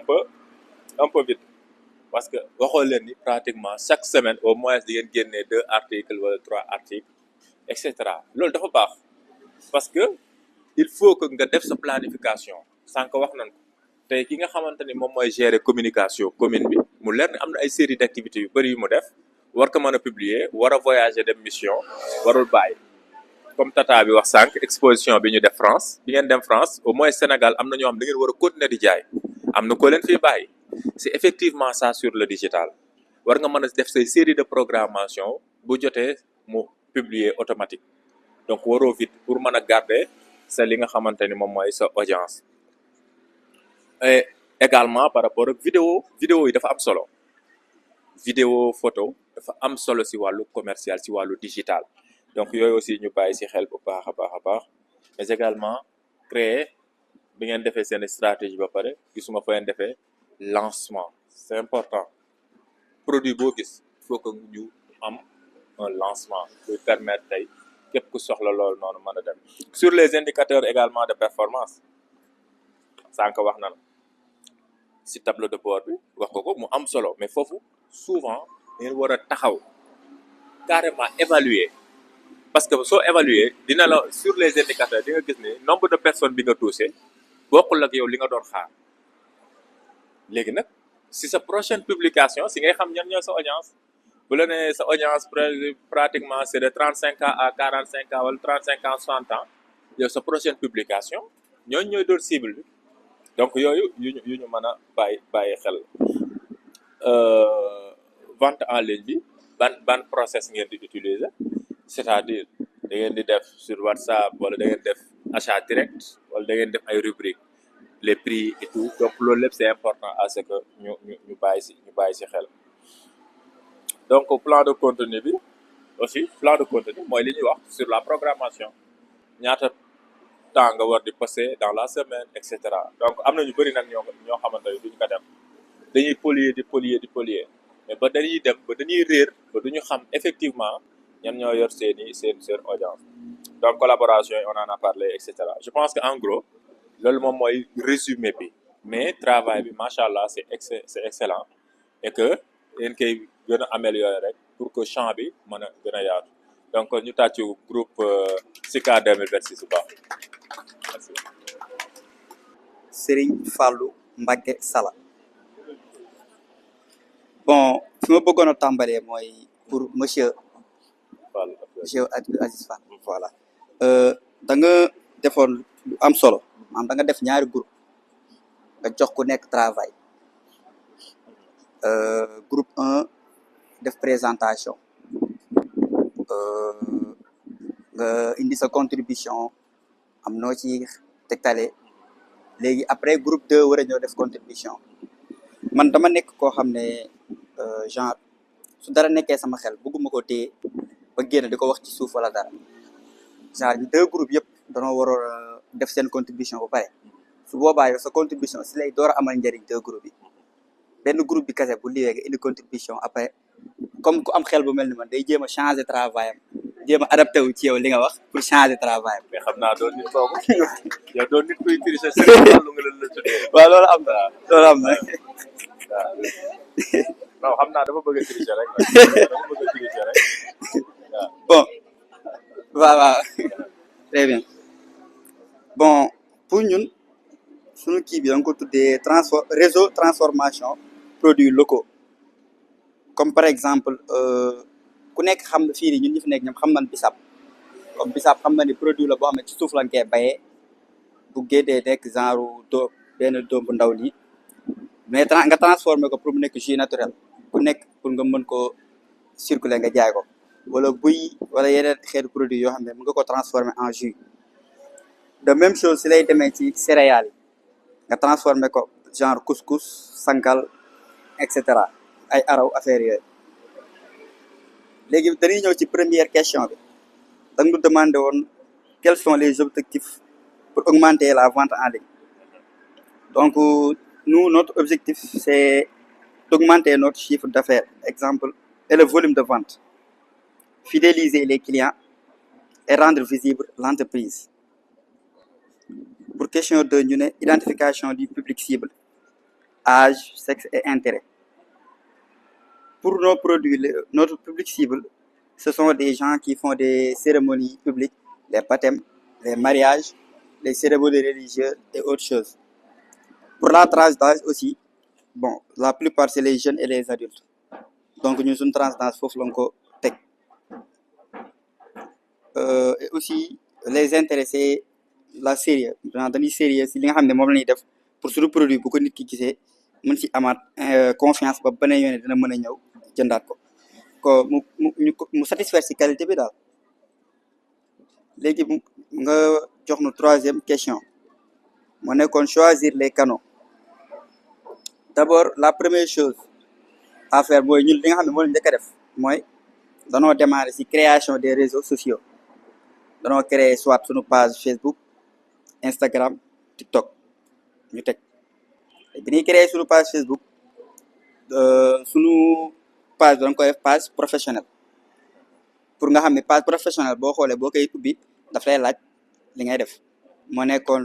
peu vite parce que waxoo leen ni pratiquement chaque semaine au moins di ngeen génnee 2 articles wala 3 articles et cetera loolu dafa baax parce que il faut que nga def sa planification sànq wax nañ ko tey ki nga xamante ni moom mooy gérer communication commune bi mu leer ne am na ay série d'activités yu bari yu mu def war ko mën a publier war a voyager dem mission warul bàyyi comme Tata bi wax sànq exposition bi ñu def France bi ngeen dem France au moins Sénégal am na ñoo xam da ngeen war a continuer di jaay am na koo leen fii bàyyi c'est effectivement ça sur le digital war nga mën a def say série de programmation bu jotee mu publier automatique donc waroo vite pour mën a garder sa li nga xamante ni moom mooy sa audience et également par rapport ak vidéo yi dafa am solo vidéo photo dafa am solo ci wàllu commercial ci wàllu digital donc yooyu aussi ñu bàyyi ci xel bu baax a baax mais également créer bi ngeen defee seen stratégie ba pare gisuma fa ngeen defee lancement c'est important produit boo gis il faut que ñu am un lancement pour permettre tey képp ku soxla loolu noonu mën a dem sur les indicateurs également de performance sànq wax na si tableau de bord bi wax ko mu am solo mais foofu souvent ngeen war a taxaw carrément évaluer parce que soo évaluer dina la sur les indicateurs di nga gis ne nombre de personnes bi nga touché bokkul ak yow li nga doon xaar léegi nag si sa prochaine publication si ngay xam ñan ñoo sa audience bu la nee sa audience pratiquement c'est de 35 ans à 45 ans wala 35 ans 60 ans yow sa prochaine publication ñooñu ñooy doon cible bi donc yooyu yu ñu mën a bàyyi xel vente en ligne bi ban process ngeen di utiliser c'est-à-dire da ngeen di def sur WhatsApp wala da ngeen def achat direct wala da ngeen def ay rubriques les prix et tout donc loolu lépp c'est important à ce que ñu bàyyi si xel donc plan de contenu bi aussi plan de contenu mooy li ñuy wax sur la programmation ñaata temps nga war di poster dans la semaine et cetera donc am na ñu bëri nag ñoo xamante ne duñ ko dem dañuy polier mais ba dañuy réer ba duñu xam effectivement ñan ñoo yor seen audience donc collaboration yi on en a parlé et cetera je pense que en gros loolu moom mooy résumé bi mais travail bi macha allah c'est excellent et que yéen koy gën a améliorer rek pour que champ bi mën a gën a yaatu donc ñu tàccu groupe SICA 2026 bu baax merci. Serigne Fallou Mbacké Sala bon fi ma bëggoon a tàmbalee mooy pour monsieur Aziz Fall voilà da nga defoon lu am solo maanaam da nga def ñaari groupe nga jox ku nekk travail groupe 1 def présentation nga indi sa contribution am noo ci tegtale léegi après groupe 2 war a ñëw def contribution man dama nekk koo xam ne genre su dara nekkee sama xel bëgguma ko téye ba génn di ko wax ci suuf wala dara genre ñu 2 groupes yëpp danoo waroon def seen contribution ba pare su boobaa yow sa contribution si lay door a amal njëriñ 2 groupes yi benn groupe bi kese bu liwee nga indi contribution après comme ku am xel bu mel ni man day jéem a changer travail am jéem a adapté wu ci yow li nga wax pour changer travail am. mais xam naa doon nit kooku yow doon nit kuy tricher Serigne Fallou nga leen la tuddee. waaw loolu am na loolu am na. non xam naa dafa bëgg a tricher rek waaw. bon waaw très bien bon pour ñun suñu kii bi da nga ko tuddee réseau transformation produits locaux comme par exemple ku nekk xam na fii nii ñun ñi fi nekk ñoom xam nañ bisaab comme bisaab xam na ni produit la boo xam ne ci suuf lañ koy bayee bu géddee nekk genre benn doom bu ndaw nii mais nga transformé ko pour mu nekk jus naturel ku nekk pour nga mën ko circuler nga jaay ko wala buy wala yeneen xeetu produit yoo xam ne mën nga ko transformer en jus de même chose si lay demee ci céréales yi nga transformé ko genre couscous sankal et cetera ay araw affaire yooyu léegi dañuy ñëw ci première question bi da nga ñu demandé woon quels sont les objectifs pour augmenter la vente en ligne donc nous notre objectif c'est d'augmenter notre chiffre d'affaires exemple et le volume de vente fidéliser les clients et rendre visible l'entreprise pour question 2 ñu ne identification du public cible âge sexe et intérêt pour nos produits notre public cible ce sont des gens qui font des cérémonies publiques les baptêmes les mariages les cérémonies religieuses et autres choses pour la tranche d'âge aussi bon la plupart c'est les jeunes et les adultes donc ñun suñu tranche d'âge foofu lañ ko teg et aussi les intéressés la sérieux dañuy sérieux si li nga xam ne moom la ñuy def pour suñu produit bu ko nit ki gisee mën si amaat confiance ba beneen yoon dina mën a ñëw jëndaat ko mu satisfaire si qualité bi daal léegi nga jox nu troisième question moo nekkoon choisir les canaux d'abord la première chose à faire mooy ñun li nga xam ne moo lañu njëkk a def mooy danoo démarrer si création des réseaux sociaux danoo créer soit suñu page Facebook Instagram TikTok ñu teg bi ñuy créer suñu page Facebook suñu page bi da nga koy def page professionnelle pour nga xam ne page professionnelle boo xoolee boo koy ubbi daf lay laaj li ngay def moo nekkoon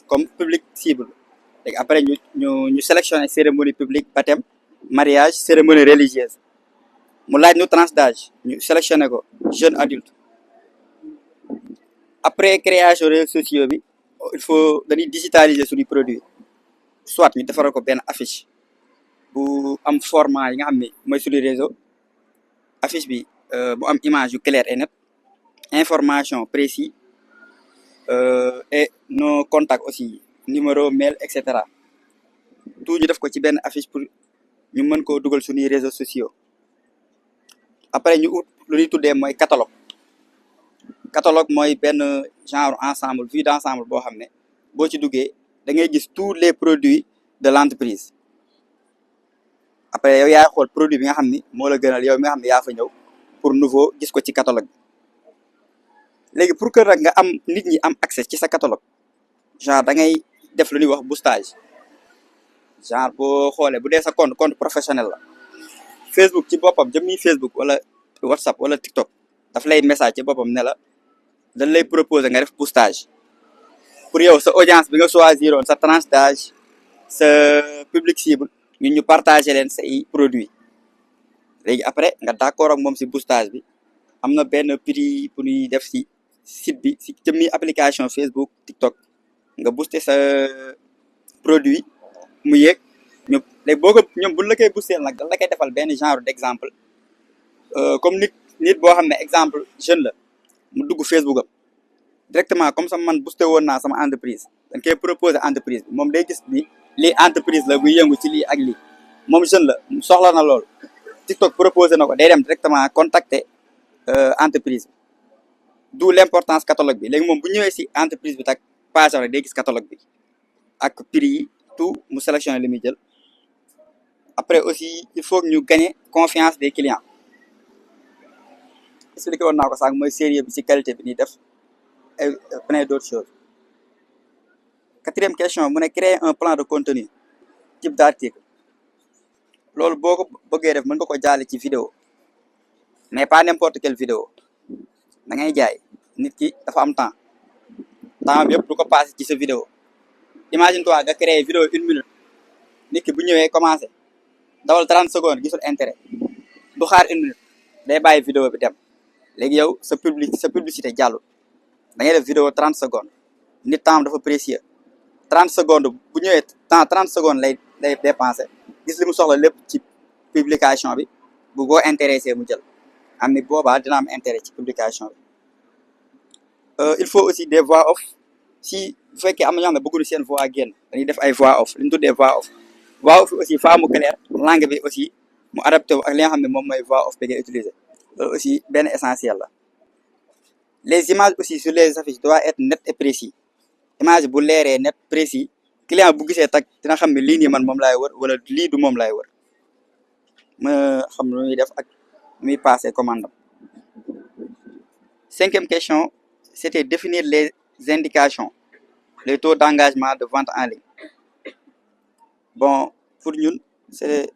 comme public cible léegi après ñu sélectionné cérémonie publique baptême mariage cérémonie religieuse mu laaj ñu tranche d'âge ñu sélectionné ko jeune adulte après création réseaux sociaux bi il faut dañuy digitaliser suñu produit soit ñu defaral ko benn affiche bu am format yi nga xam ne mooy suñu réseau affiche bi bu am image yu claire et net information précis et nos contacts aussi numéro mail et cetera tout ñu def ko ci benn affiche pour ñu mën koo dugal suñuy réseaux sociaux après ñu ut lu ñuy tuddee mooy catalogue mooy benn genre ensemble vue d'ensemble boo xam ne boo ci duggee da ngay gis tous les produits de l'entreprise après yow yaay xool produit bi nga xam ni moo la gënal yow mi nga xam ne yaa fa ñëw pour nouveau gis ko ci catalogue bi léegi pour que rek nga am nit ñi am accès ci sa catalogue genre da ngay def lu ñuy wax boostage genre boo xoolee bu dee sa compte professionnel la Facebook ci boppam jëmmi Facebook wala WhatsApp wala TikTok daf lay message ci boppam ne la dañ lay proposer nga def boostage pour yow sa audience bi nga choisiroon sa tranche d'âge sa public cible ñun ñu partager leen say produits léegi après nga d'accord ak moom si boostage bi am na benn prix pour ñuy def si site bi si jëmmi application Facebook TikTok nga booster sa produit mu yéeg ñu léegi boo ko ñoom buñ la koy booster nag dañ la koy defal benn genre d'exemple comme nit boo xam ne exemple jeune la mu dugg Facebook am directement comme sama man booster woon naa sama entreprise dañ koy proposer entreprise bi moom day gis ni lii entreprise la buy yëngu ci lii ak lii moom jeune la soxla na lool TikTok proposé na ko day dem directement contacter entreprise bi d'où l'importance catalogue bi léegi moom bu ñëwee si entreprise bi tak page rek day gis catalogue bi ak prix yi tout mu sélectionné li muy jël après aussi il faut que ñu gagner confiance des clients expliqué woon naa ko sànq mooy sérieux bi ci qualité bi ñuy def et plein d'autres choses. Quatrième question mu ne créer un plan de contenu type d'article loolu boo ko bëggee def mën nga ko jaale ci vidéo mais pas n'importe quelle vidéo da ngay jaay nit ki dafa am temps bi yëpp du ko passé ci sa vidéo imagine toi nga créer vidéo 1 minute nit ki bu ñëwee commencé dawal 30 secondes gisul intérêt du xaar 1 minute day bàyyi vidéo bi dem léegi yow sa publicité jàllul da ngay def vidéo 30 secondes nit temps dafa précieux 30 secondes bu ñëwee temps 30 secondes lay dépensé gis li mu soxla lépp ci publication bi bu ko intéressé mu jël am ni boobaa dina am intérêt ci publication bi il faut aussi des voix off si bu fekkee am na ñoo xam ne bëgguñu seen voix génn dañuy def ay voix off li ñu tuddee voix off aussi faa mu clair langue bi aussi mu adapté wu ak li nga xam ne moom mooy voix off bi ngay utiliser loolu aussi benn essentiel la les images aussi sur les affiches doivent être nettes et précis image bu leeree net précis client bu gisee tag dina xam ne lii nii man moom laay wër wala lii du moom laay wër ma xam lu muy def ak muy passer commande am. Cinquième question c'était définir les indications les taux d'engagement de vente en ligne bon pour ñun c'est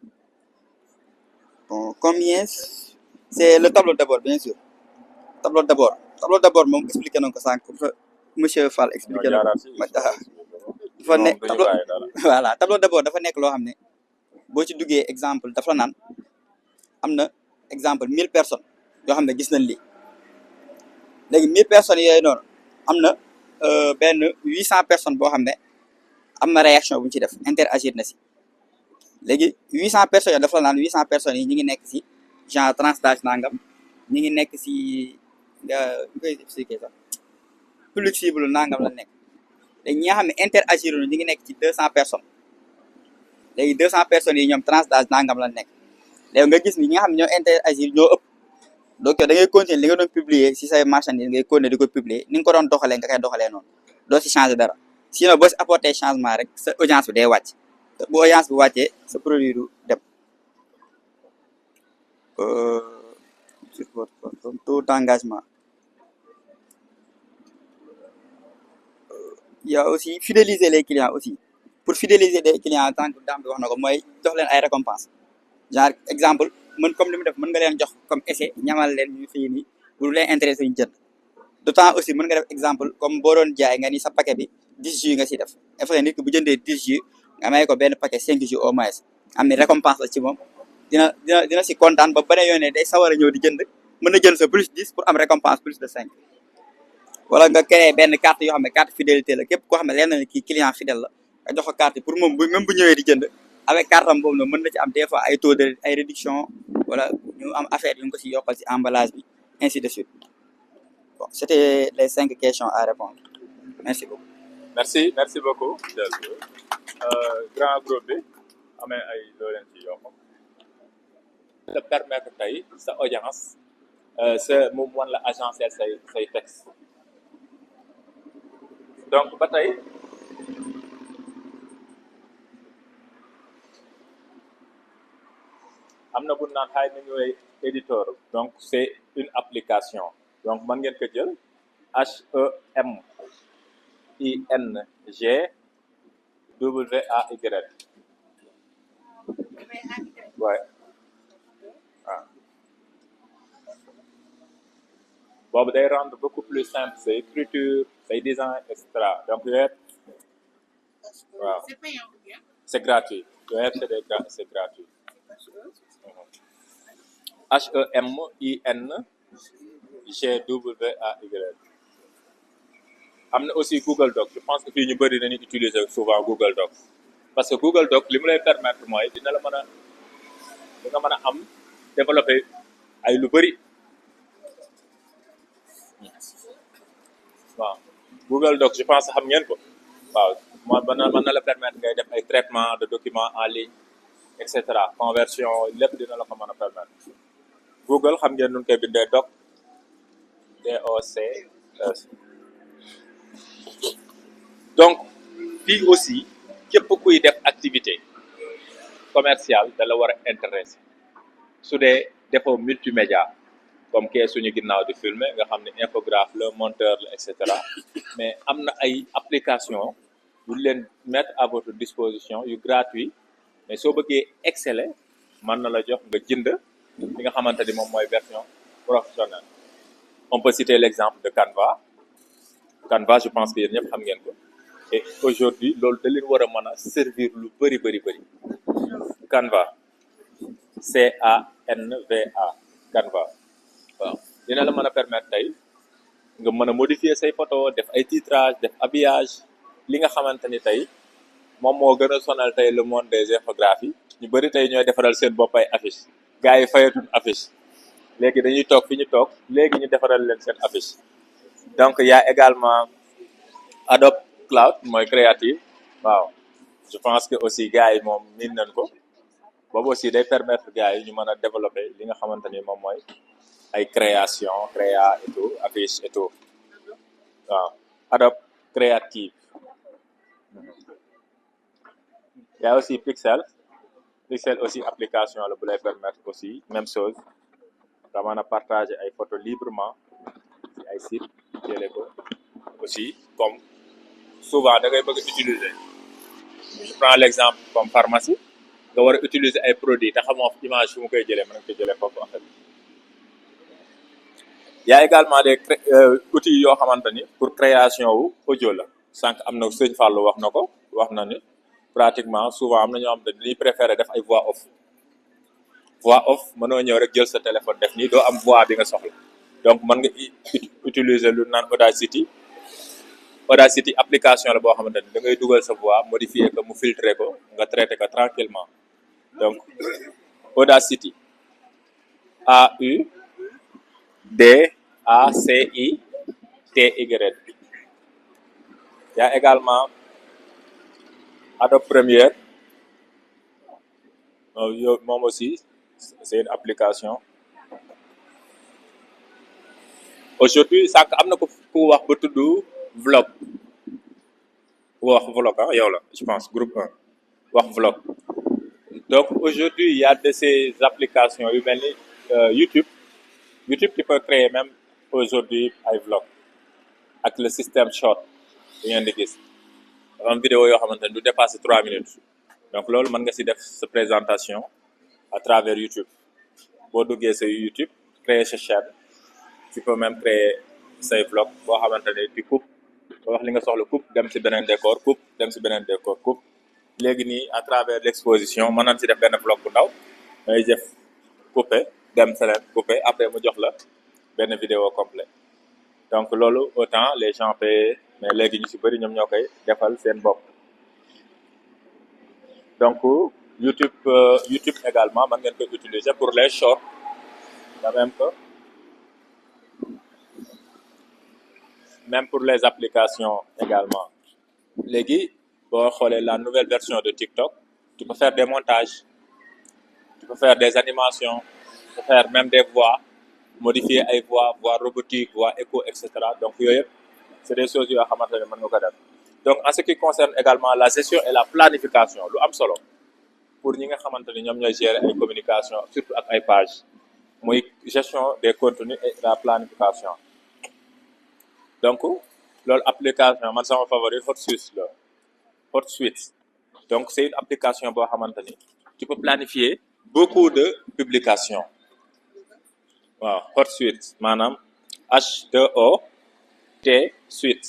bon combien c'est le tableau d'abord bien sûr tableau d'abord moom expliqué nañ ko sànq monsieur Fall expliqué na dafa nekk tableau voilà tableau d'abord dafa nekk loo xam ne boo ci duggee exemple dafa naan am na exemple 1000 personnes yoo xam ne gis nañ lii léegi 1000 personnes yooyu noonu am na benn 800 personnes boo xam ne am na réaction bu ñu ci def interagir na si léegi 800 personnes yooyu dafa naan 800 personnes yi ñi ngi nekk si genre tranche d'âge nangam ñi ngi nekk si nga koy expliquer sax public cible nangam la nekk léegi ñi nga xam ne interagir na ñi ngi nekk ci 200 personnes léegi 200 personnes yi ñoom tranche d'âge nangam la nekk léegi nga gis ni ñi nga xam ne ñoo interagir ñoo ëpp donc da ngay continuer li nga doon publier si say marchandise ngay continuer di ko publier ni nga ko doon doxalee nga koy doxalee noonu doo si changer dara sinon boo si apporter changement rek sa audience bi day wàcc te bu audience bi wàccee sa produit du dem taux d'engagement il y a aussi fidéliser les clients aussi pour fidéliser les clients en tant que dame bi wax na ko mooy jox leen ay récompenses genre exemple mën comme li mu def mën nga leen jox comme essai ñamal leen ñu fii nii pour leen intéressé ñu jënd d'autant aussi mën nga def exemple comme boo doon jaay nga ni sa paquet bi 10 jus nga si def dafa nit ki bu jëndee 10 jus nga may ko benn paquet 5 jours au moins am ni récompense la ci moom dina si kontaan ba beneen yoon ne day sawar a ñëw di jënd mën na jënd sa plus 10 pour am récompense plus de 5 wala nga créé benn carte yoo xam ne carte fidélité la képp koo xam ne leen na ne kii client fidèle la nga jox ko carte pour moom même bu ñëwee di jënd avec carte am boobu noonu mën na ci am des fois ay taux de ay réduction wala ñu am affaire yu nga ko si yokkal si emballage bi ainsi de suite bon c'était les 5 questions à répondre merci beaucoup. merci beaucoup. grand groupe bi amee ay loo leen ci yokk la permettre tey sa audience sa moom wan la agencer say texte donc ba tey am na bu naan xay na ñooy éditeur donc c'est une application donc mën ngeen ko jël HEMINGWAY ouais ah boobu day rendre beaucoup plus simple say écriture say design et cetera donc yooyu yëpp waaw c'est gratuit yooyu yëpp c'est gratuit HEMINGWAY am na aussi Google Doc je pense que fii ñu bëri dañuy utiliser souvent Google Doc parce que Google Doc li mu lay permettre mooy dina la mën a di nga mën a am développer ay lu bëri waaw Google Doc je pense xam ngeen ko waaw mën na la permettre ngay def ay traitement de documents en ligne et cetera conversion lépp dina la ko mën a permettre Google xam ngeen nun koy bindee doc DOC donc fii aussi képp kuy def activité commerciale da la war a intéresser su dee defoo multimédia comme kee suñu ginnaaw di filmer nga xam ne infographe la monteur la et cetera mais am na ay application yu leen mettre à votre disposition yu gratuit mais soo bëggee exceller mën na la jox nga jënd li nga xamante ni moom mooy version professionnelle on peut citer l'exemple de Canva je pense que yéen ñëpp xam ngeen ko et aujourd'hui loolu da leen war a mën a servir lu bëri Canva CANVA Canva waaw dina la mën a permettre tey nga mën a modifier say photo def ay titrage def habillage li nga xamante ni tey moom moo gën a sonal tey le monde des infographies ñu bëri tey ñooy defaral seen bopp ay affiche gars yi fayatuñ affiche léegi dañuy toog fi ñu toog léegi ñu defaral leen seen affiche donc y a également Adobe Cloud mooy créative waaw je pense que aussi gars yi moom miin nañ ko boobu aussi day permettre gars yi ñu mën a développer li nga xamante ni moom mooy ay créa et tout affiche et tout waaw Adobe Creative y a aussi Pixel aussi application la bu lay permettre aussi même chose nga mën a partager ay photos librement ci ay site jëlee ko aussi comme souvent da ngay bëgg utiliser je prends l'exemple comme pharmacie nga war a utiliser ay produits te xamoo image fu mu koy jëlee mën nga ko jëlee foofu en fait y a également des outils yoo xamante ni pour création wu audio la sànq am na sëñ Fallou wax na ni pratiquement souvent am na ñoo xam ne dañuy préférer def ay voix off mënoo ñëw rek jël sa téléphone def nii doo am voix bi nga soxla donc mën nga utiliser lu naan Audacity application la boo xamante ni da ngay dugal sa voix modifier ko mu filtrer ko nga traiter ko tranquillement donc Audacity AUDACITY y a également Adobe Premiere moom aussi c'est une application aujourd'hui sànq am na ku wax ba tudd vlog yow la je pense groupe 1 wax vlog donc aujourd'hui il y a de ces applications yu mel ni YouTube tu peux créer même aujourd'hui ay vlog ak le système short bi ngeen di gis dafa am vidéo yoo xamante ne du dépasser 3 minutes donc loolu mën nga si def sa présentation à travers YouTube boo duggee sa YouTube créer sa chaîne tu peux même créer say vlog boo xamante ne tu coupe ba wax li nga soxla coupe dem si beneen décor coupe dem si beneen décor coupe léegi nii à travers l'exposition mën nañ ci def benn vlog bu ndaw ngay def couper dem feneen couper après mu jox la benn vidéo complet donc loolu autant les gens paient mais léegi ñu ci bëri ñoom ñoo koy defal seen bopp donc YouTube également mën ngeen koy utiliser pour les shorts de même pour les applications également léegi boo xoolee la nouvelle version de TikTok tu peux faire des montages tu peux faire des animations tu peux faire même des voix modifier ay voix robotique voix écho etc donc yooyu yëpp c'est des choses yoo xamante ne mën nga ko def donc en ce qui concerne également la gestion et la planification lu am solo pour ñi nga xamante ni ñoom ñooy gérer ay communication surtout ak ay page muy gestion des contenus et la planification donc loolu application man sama favori HotSuite donc c'est une application boo xamante ni tu peux planifier beaucoup de publications waaw HotSuite maanaam H2OT suite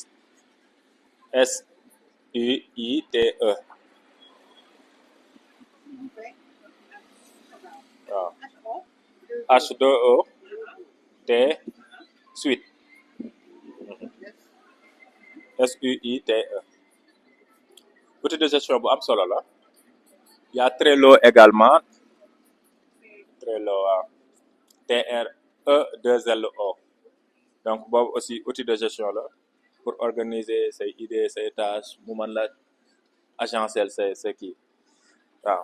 SUITE waaw H2OT suite SUITE outil de gestion bu am solo la y a Trello également Trello waaw TRE2LO donc boobu aussi outil de gestion la pour organiser say idées say tâches mu mën la agencer say kii waaw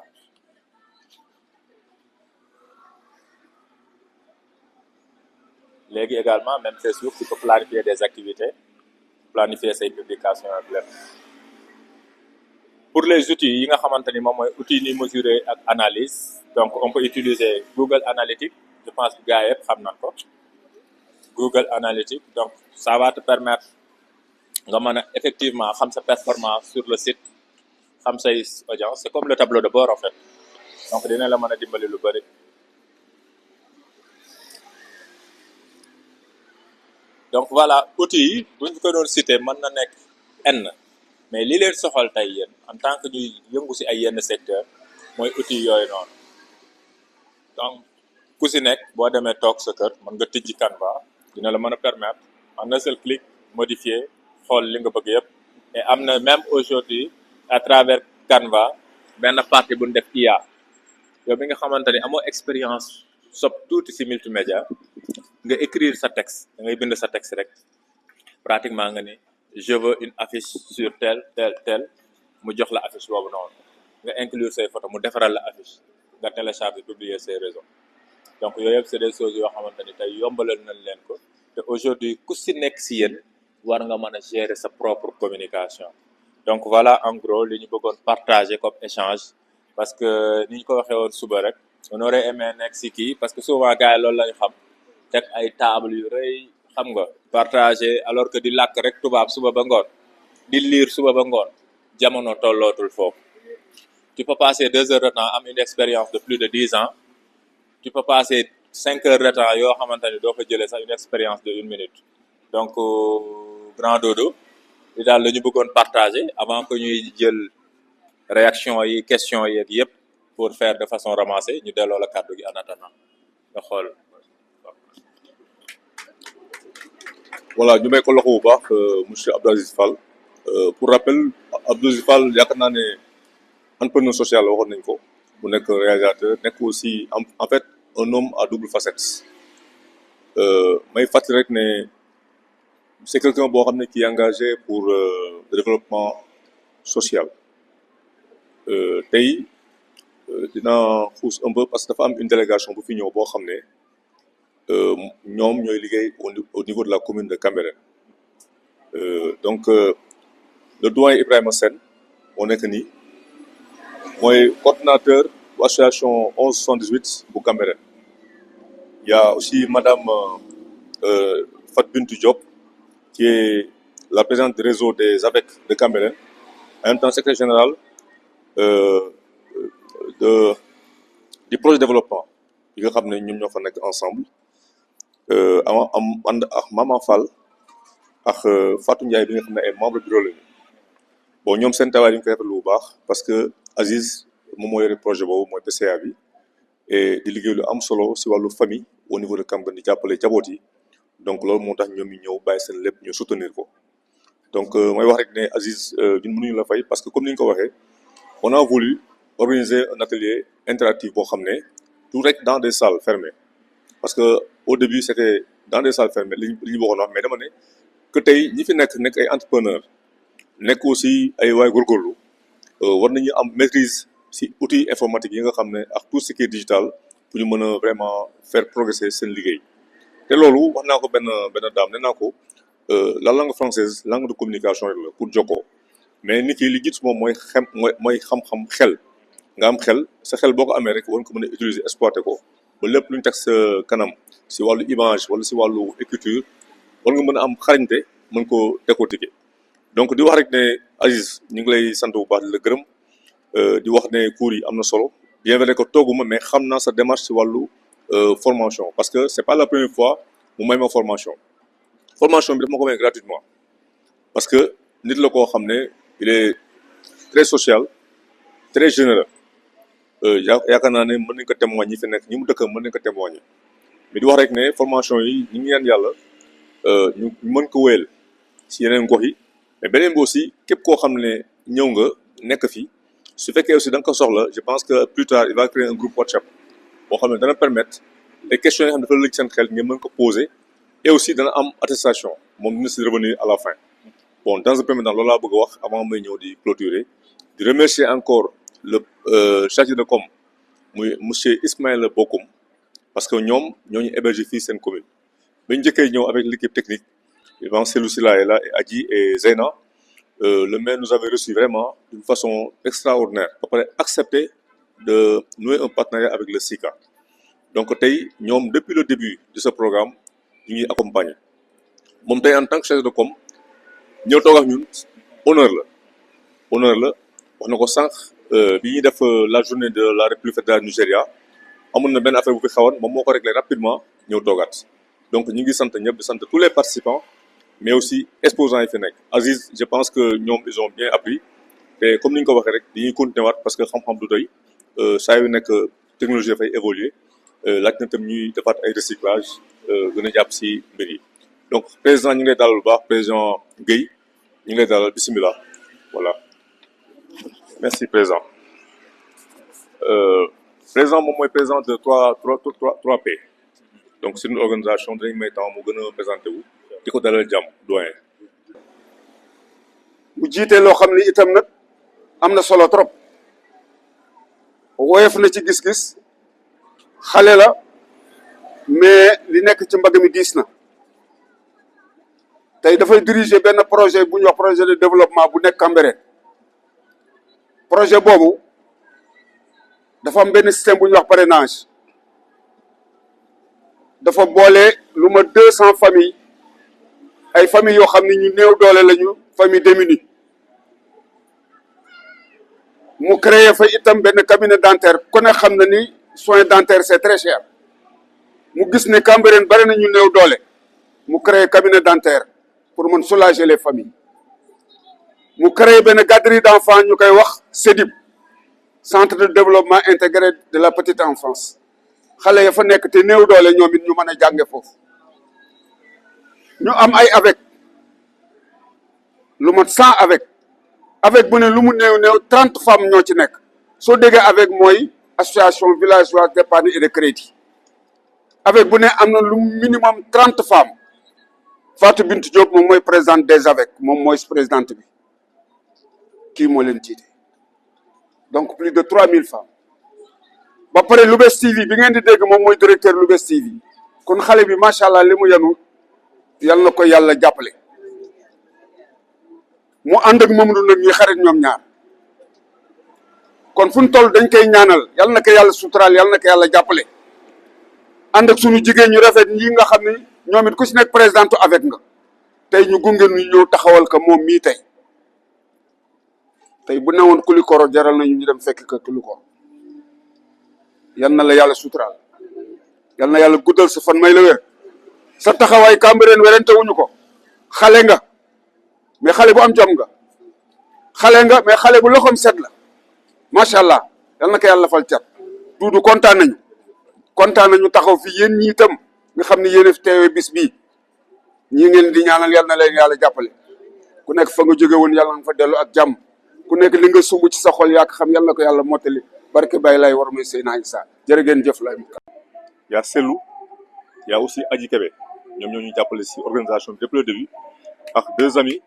léegi également même Facebook tu peux planifier des activités planifier say publications ak lépp pour les outils yi nga xamante ni moom mooy outils ni mesurer ak analyse donc on peut utiliser Google Analytics je pense que gars yëpp xam nañ ko Google Analytics donc ça va te permettre nga mën a effectivement xam sa performance sur le site xam say audience c'est comme le tableau de bord en fait donc dina la mën a dimbali lu bari donc voilà outils yi bu ñu ko doon citer mën na nekk n mais li leen soxal tey yéen en tant que ñuy yëngu ci ay yenn secteur mooy outils yooyu noonu donc ku ci nekk boo demee toog sa kër mën nga tijji Canva dina la mën a permettre en un seul clic modifier xool li nga bëgg yëpp et am na même aujourd'hui à travers Canva benn partie bu ñu def IA yow bi nga xamante ni amoo expérience sob tuuti ci multimédia nga écrire sa texte da ngay bind sa texte rek pratiquement nga ni je veux une affiche sur tel mu jox la affiche boobu noonu nga inclure say photos mu defaral la affiche nga télécharger publier ses réseaux donc yooyu yëpp c'est des choses yoo xamante ni tey yombalal nañ leen ko te aujourd'hui ku ci nekk ci yéen war nga mën a gérer sa propre communication donc voilà en gros li ñu bëggoon partager comme échange parce que ni ñu ko waxee woon suba rek on aurait aimé nekk ci kii parce que souvent gars yi loolu lañu xam teg ay table yu rëy xam nga partager alors que di làkk rek tubaab suba ba ngoon di lire suba ba ngoon jamono tollootul foofu tu peux passer 2 heures de temps am une expérience de plus de 10 ans tu peux passer 5 heures de temps yoo xamante ni doo fa jëlee sax une expérience de 1 minute donc grand dodo li daal la ñu bëggoon partager avant que ñuy jël réaction yi question yeeg yëpp pour faire de façon ramassée ñu delloo la kàddu gi en attendant nga xool voilà ñu may ko loxo bu baax monsieur Abdou Aziz Fall pour rappel Abdou Aziz Fall yaakaar naa ne entrepreneur social la waxoon nañ ko bu nekk réalisateur nekk aussi en fait un homme à double facette may fàttali rek ne c'est quelqu'un boo xam ne qui est engagé pour le développement social tey dina xuus un peu parce que dafa am une délégation bu fi ñëw boo xam ne ñoom ñooy liggéey au niveau de la commune de Cambérène donc le doyen Ibrahima Sène moo nekk nii mooy coordinateur bu association 1178 bu Cambérène il y a aussi madame Fat Bintou Diop qui est la présidente du réseau des AVEC de Cambérène en même temps secrétaire général du projet de développement yi nga xam ne ñoom ñoo fa nekk ensemble am ànd ak Maman Fall ak Fatou Ndiaye bi nga xam ne ay membre bureau lañu bon ñoom seen tawaay ñu ngi koy rafetlu bu baax parce que Aziz moom moo yore projet boobu mooy PCA bi et di liggéey lu am solo si wàllu famille au niveau de Cambérène di jàppale jaboot yi donc loolu moo tax ñoom ñu ñëw bàyyi seen lépp ñu soutenir ko donc mooy wax rek ne Aziz ñun mënuñu la fay parce que comme ni ñu ko waxee on a voulu organiser un atelier interactif boo xam ne tout rek dans des salles fermées parce que au début c'était dans des salles fermées li ñu waxoon wax mais dama ne que tey ñi fi nekk ay entrepreneurs nekk aussi ay waay góorgóorlu war nañu am maîtrise si outils informatiques yi nga xam ne ak tout ce qui est digital pour ñu mën a vraiment faire progresser seen liggéey te loolu wax naa ko benn daam nee naa ko la langue française langue de communication rek la pour jokkoo mais nit ki li jiitu moom mooy xam-xam xel nga am xel sa xel boo ko amee rek war nga ko mën a utiliser exploiter ko ba lépp lu ñu teg sa kanam si wàllu image wala si wàllu écriture war nga mën a am xarañte mën ko décortiquer donc di wax rek ne Aziz ñu ngi lay sant bu baax di la gërëm di wax ne cours yi am na solo bien vrai que tooguma mais xam naa sa démarche si wàllu formation parce que c'est pas la première fois mu may ma formation bi daf ma ko may gratuitement parce que nit la koo xam ne il est très social très généreux yaakaar naa ne mën nañ ko témoigner ñi fi nekk ñi mu dëkk mën nañ ko témoigner mais di wax rek ne formation yi ñu ngi ñaan yàlla ñu mën ko wéyal si yeneen gox yi mais beneen bi aussi képp koo xam ne ñëw nga nekk fi su fekkee aussi da nga ko soxla je pense que plus tard il va créer un groupe WhatsApp boo xam ne dana permettre les questions yi xam ne dafa lëj seen xel ngeen mën ko poser et aussi dana am attestation moom dina si revenir à la fin bon dans un premier temps loolu laa bëgg a wax avant may ñëw di clôturer di remercier encore le chargé de com muy monsieur Ismaël Bokoum parce que ñoom ñoo ñu héberger fii seen commune ba ñu njëkkee ñëw avec l'équipe technique je pense Selou Sila est là et Adji et Zeyna le maire nous avait reçu vraiment d'une façon extraordinaire ba pare accepter de nouer un partenariat avec le SICA donc tey ñoom depuis le début de ce programme ñu ngi accompagner moom tey en tant que chargé de com ñëw toog ak ñun honneur la wax na ko sànq bi ñuy def la journée de la République fédérale du Nigeria amoon na benn affaire bu fi xawoon moom moo ko réglé rapidement ñëw toogaat donc ñu ngi sant ñëpp di sant tous les participants mais aussi exposants yi fi nekk Aziz je pense que ñoom ils ont bien appris te comme ni ñu ko waxee rek dañuy continuer waat parce que xam-xam du doy saa yu nekk technologie dafay évoluer laaj na tam ñuy defaat ay recyclage gën a jàpp si mbir yi donc président ñu ngi lay dalal bu baax président Guèye ñu ngi lay dalal bisimilah voilà merci président président moom mooy président de 3P donc c'est une organisation dañu may temps mu gën a présenté wu di ko dalal jàmm doyen. mu jiite loo xam ni itam nag am na solo trop woyof na ci gis-gis xale la mais li nekk ci mbagg mi diis na tey dafay diriger benn projet bu ñuy wax projet de développement bu nekk Cambérène projet boobu dafa am benn système bu ñuy wax parrainage dafa boole lu ma 200 familles ay familles yoo xam ne ñu néew doole lañu famille démunie mu créé fa itam benn cabinet dentaire ku ne xam na ni soins dentaires c'est très cher mu gis ne Cambérène bari na ñu néew doole mu créé cabinet dentaire pour mën soulager les familles mu créé benn garderie d'enfants ñu koy wax CEDIP centre de développement intégré de la petite enfance xale ya fa nekk te néew doole ñoom it ñu mën a jànge foofu ñu am ay avec lu mat 100 avec bu ne lu mu néew 30 femmes ñoo ci nekk soo déggee avec mooy association villageoise d'épargne et de crédit avec bu ne am na lu minimum 30 femmes Fatou Bintou Diop moom mooy présidente des avec moom mooy présidente bi kii moo leen jiite donc plus de 3000 femmes ba pare Lou'Bess TV bi ngeen di dégg moom mooy directeur Lou'Bess TV kon xale bi macha allah li mu yanu yal na ko yàlla jàppale mu ànd ak Mamadou nag ñuy xarit ñoom ñaar kon fu ñu toll dañ koy ñaanal yal na ko yàlla suturaal yal na ko yàlla jàppale ànd ak suñu jigéen ñu rafet ñi nga xam ne ñoom it ku si nekk présidente avec nga tey ñu gunge ñu ñëw taxawal ko moom mii tey bu newoon Kulikoro jaral nañu ñu dem fekk ko Kulikoro yal na la yàlla suturaal yal na yàlla guddal sa fan may la wér sa taxawaay Cambérène werante wuñu ko xale nga mais xale bu am jom nga xale nga mais xale bu loxoom set la macha allah yal na ko yàlla fal cat Duudu kontaan nañu taxaw fi yéen ñi itam nga xam ne yéen a fi teewee bis bii ñii ngeen di ñaanal yal na leen yàlla jàppale ku nekk fa nga jóge woon yàlla nga fa dellu ak jàmm ku nekk li nga sumb ci sa xol yaa ko xam yal na ko yàlla mottali barke Baye lay war may Seydina Issa jërë ngeen jëf lay y a Selou y a aussi Adji Kébé ñoom ñoo ñu jàppale si organisation bi depuis le début ak deux amis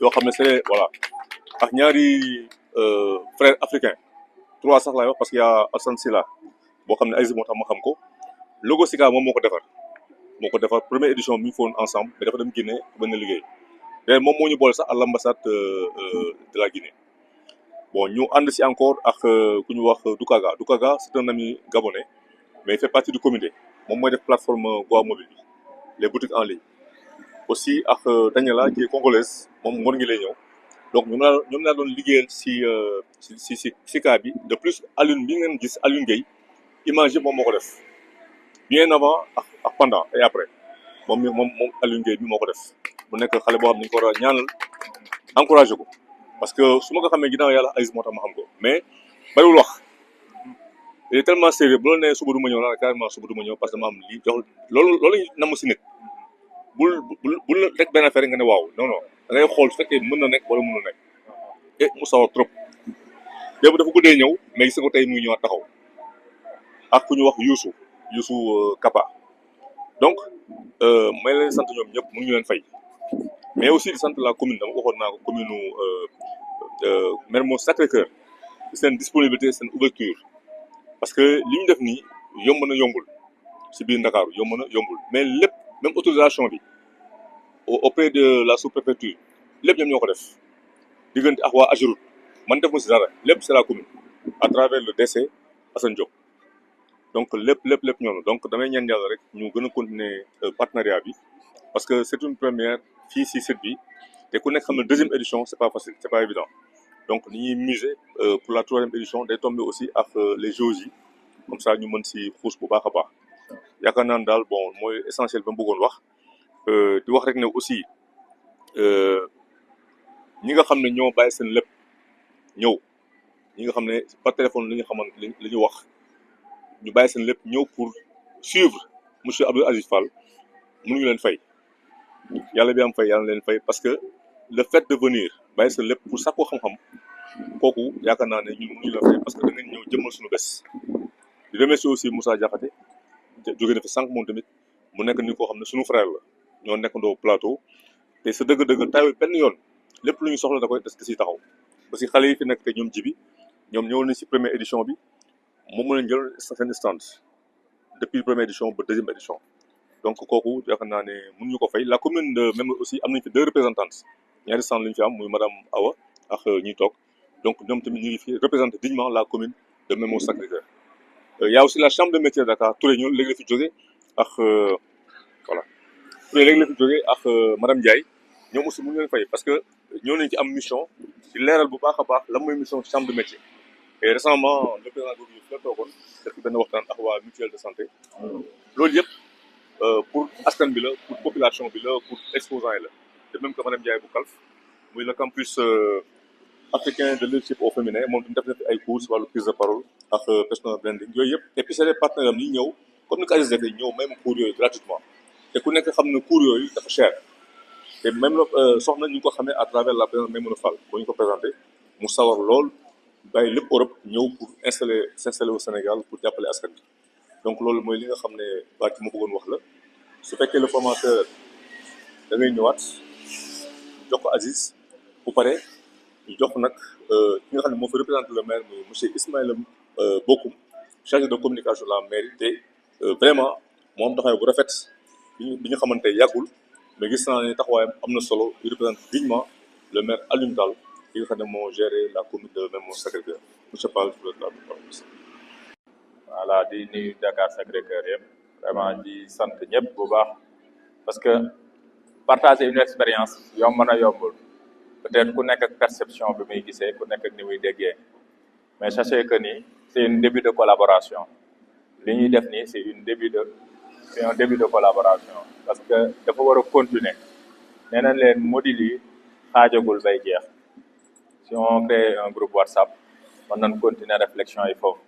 yoo xam ne c'est voilà ak ñaari frères africains trois sax laay wax parce qu'il y a Assane Sila boo xam ne Aziz moo tax ma xam ko logo Sika moom moo ko defar première édition bi ñu foon ensemble mais dafa dem Guinée benn liggéey te moom moo ñu boole sax à l'ambassade de la Guinée bon ñu ànd si encore ak ku ñu wax Dukaga c'est un ami gabonais mais il fait partie du comité moom mooy def plateforme Goa Mobile bi les boutiques en ligne aussi ak Daniela qui est congolaise moom Ngor ngi lay ñëw donc ñoom laa doon liggéeyal si cas bi de plus Alioune bi ngeen gis Alioune Gueye image yi moom moo ko def bien avant ak pendant et après moom Alioune Gueye bi moo ko def mu nekk xale boo xam ne ñu ko war a ñaanal encouragé ko parce que su ma ko xamee ginnaaw yàlla Aziz moo tax ma xam ko mais bariwul wax il est tellement sérieux bu la nee suba du ma ñëw naa carrément suba du ma ñëw parce que ma am lii jox loolu namm si nit bul rek benn affaire nga ne waaw non da ngay xool su fekkee mën na nekk wala mënul nekk et mu sawar trop démb dafa guddee ñëw mais gis nga ko tey muy ñëwaat taxaw ak ku ñu wax Youssou Kapa donc may leen sant ñoom ñëpp mënuñu leen fay mais aussi di sant la commune dama waxoon naa ko commune Mermoz Sacré-Cœur seen disponibilité seen ouverture parce que li ñu def nii yomb na yombul si biir Ndakaaru yomb na yombul mais lépp même autorisation bi auprès de la sous-préfecture lépp ñoom ñoo ko def diggante ak waa Ageroute man def ma si dara lépp c'est la commune à travers le DC Assane Diop donc lépp ñoom donc damay ñaan yàlla rek ñu gën a continuer partenariat bi parce que c'est une première fii si site bi te ku nekk xam ne deuxième édition c'est pas facile c'est pas évident donc ni ñuy miser pour la troisième édition day tomber aussi ak les JOJ comme ça ñu mën si xuus bu baax a baax yaakaar naa ne daal bon mooy essentiel ba mu bëggoon wax di wax rek ne aussi ñi nga xam ne ñoo bàyyi seen lépp ñëw ñi nga xam ne par téléphone li ñu wax ñu bàyyi seen lépp ñëw pour suivre monsieur Abdou Aziz Fall mënuñu leen fay yàlla bi am fay yàlla leen fay parce que le fait de venir bàyyi seen lépp pour sàkkoo xam-xam kooku yaakaar naa ne ñun mënuñu leen fay parce que da ngeen ñëw jëmmal suñu bés di remercier aussi Moussa Diakhaté jóge na fi sànq moom tamit mu nekk ni koo xam ne suñu frère la ñoo nekkandoo plateau te sa dëgg-dëgg taw benn yoon lépp lu ñu soxla da koy des si taxaw parce que xale yi fi nekk te ñoom jibi ñoom ñëwoon nañ si première édition bi moom lañ jël seen stand depuis première édition ba deuxième édition donc kooku yaakaar naa ne mënuñu ko fay la commune de même aussi am nañ fi deux représentantes ñaari stand lañu fi am muy madame Awa ak ñuy toog donc ñoom tamit ñu ngi fi représenter dignement la commune de Mermoz Sacré-Cœur y a aussi la chambre de métier de Dakar Touré ñoo léegi la fi jógee ak voilà Touré léegi la fi jógee ak madame Ndiaye ñoom aussi mënuñu leen fay parce que ñoo nañ ci am mission di leeral bu baax a baax lan mooy mission chambre de métier et récemment le président Gourgui fi la toogoon def benn waxtaan ak waa mutuelle de santé loolu yëpp pour askan bi la pour population bi la pour exposants yi la de même que madame Ndiaye bu Kalf muy le campus africain de leadership au féminin moom def na fi ay cours si wàllu prise de parole ak personal branding yooyu yëpp et puis c'est des partenaires am yi ñëw comme ni ko Aziz defee ñëw même cours yooyu gratuitement te ku nekk xam ne cours yooyu dafa cher te même soxna ñu ngi ko xamee à travers la présidente Maïmouna Fall boo ñu ko présenté mu sawar lool bàyyi lépp Europe ñëw pour s'installer au Sénégal pour jàppale askan bi donc loolu mooy li nga xam ne baat ci ma bëggoon wax la su fekkee le formateur da ngay ñëwaat jox ko Aziz bu pare ñu jox nag ki nga xam ne moo fi représenté le maire muy monsieur Ismaïla Bokoum chargé de communication de la mairie te vraiment moom taxawaay bu rafet bi ñu xamante yàggul mais gis naa ne taxawaayam am na solo di représente dignement le maire Alioune Tall ki nga xam ne moo géré la commune de Mermoz Sacré-Cœur monsieur Fall voilà di nuyu Dakar Sacré-Cœur yëpp vraiment di sant ñëpp bu baax parce que partager une expérience yomb na yombul peut-être ku nekk ak perception bi muy gisee ku nekk ak ni muy déggee mais sachez que ni c'est un début de collaboration li ñuy def nii c'est un début de collaboration parce que dafa war a continuer nee nañ leen module yi xaajagul bay jeex si on crée un groupe WhatsApp mën nañ continuer réflexion yi foofu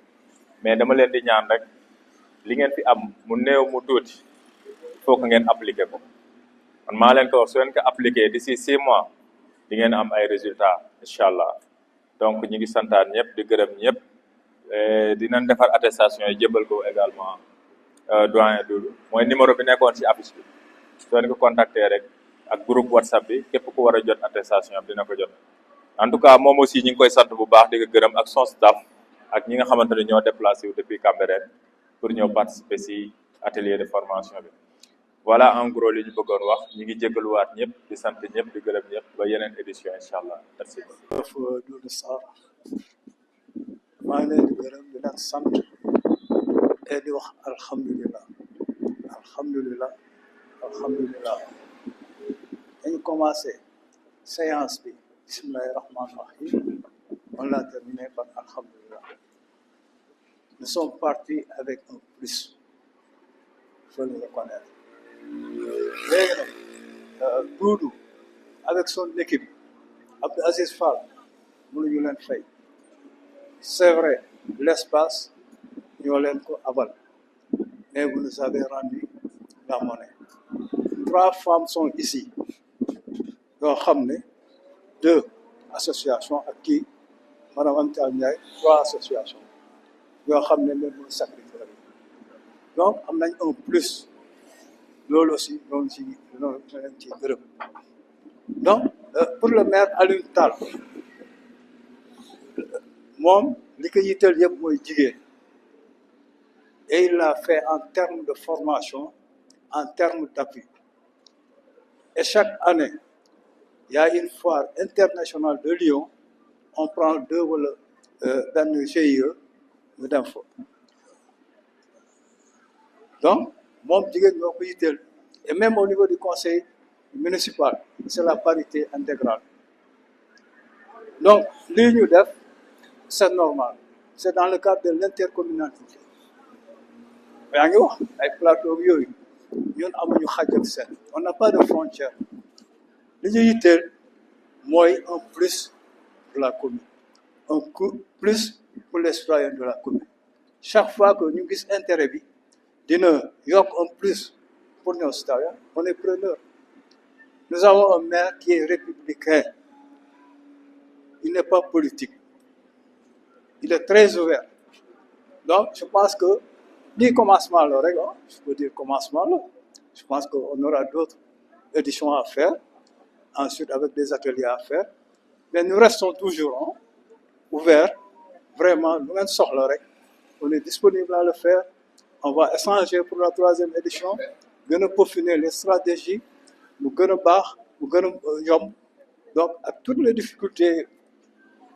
mais dama leen di ñaan rek li ngeen fi am mu néew mu tuuti il faut que ngeen appliquer ko man maa leen ko wax su leen ko appliquer d'ici 6 mois di ngeen am ay résultats incha allah donc ñi ngi santaan ñëpp di gërëm ñëpp dinañ defar attestation yi jébal ko également doyen Doudou mooy numéro bi nekkoon ci affiche bi soo leen ko contacter rek ak groupe WhatsApp bi képp ku war a jot attestation bi dina ko jot en tout cas moom aussi ñi ngi koy sant bu baax di ko gërëm ak son staff ak ñi nga xamante ne ñoo déplacé wu depuis Cambérène pour ñëw participer ci atelier de formation bi voilà en gros li ñu bëggoon wax ñi ngi jégaluwaat ñëpp di sant ñëpp di gërëm ñëpp ba yeneen édition incha allah merci. Doudou Sarr maa ngi leen di gërëm di leen sant et di wax alhamdulilah alhamdulilah alhamdulilah dañu commencé séance bi bismillahi rahmani rahim on l'a terminé par alhamdulilah nous sommes partis avec un plus il faut le reconnaître léegi nag Doudou avec son équipe Abdou Aziz Fall mënuñu leen fay c'est vrai l'espace ñoo leen ko abal mais vous nous avez rendu la monnaie 3 femmes sont ici yoo xam ne 2 associations ak kii madame Anta Ndiaye 3 associations yoo xam ne leen mooy sacrifice donc am nañ un plus loolu aussi noonu ci noonu leen ci gërëm donc pour le maire Alioune Tall moom li ko yitteel yëpp mooy jigéen et il l'a fait en termes de formation en termes d'appui et chaque année il y a une foire internationale de Lyon on prend 2 wala benn GIE ñu dem fa donc moom jigéen ñoo ko yitteel et même au niveau du conseil municipal c'est la parité intégrale donc lii ñu def c'est normal c'est dans le cadre de l'intercommunalité yaa ngi wax ay plateau yooyu ñun amuñu xaj ak seen on n'a pas de frontière li ñu yitteel mooy un plus pour la commune un plus pour les citoyens de la commune chaque fois que ñu gis intérêt bi dina yokk un plus pour nos citoyens on est preneur nous avons un maire qui est républicain il n'est pas politique il est très ouvert donc je pense que lii commencement la rek je peux dire commencement la je pense qu'on aura d'autres éditions à faire ensuite avec des ateliers à faire mais nous restons toujours ouverts vraiment lu ngeen soxla rek on est disponible à le faire on va échanger pour la 3e édition gën a peaufiner les stratégies mu gën a baax mu gën a yomb donc ak toutes les difficultés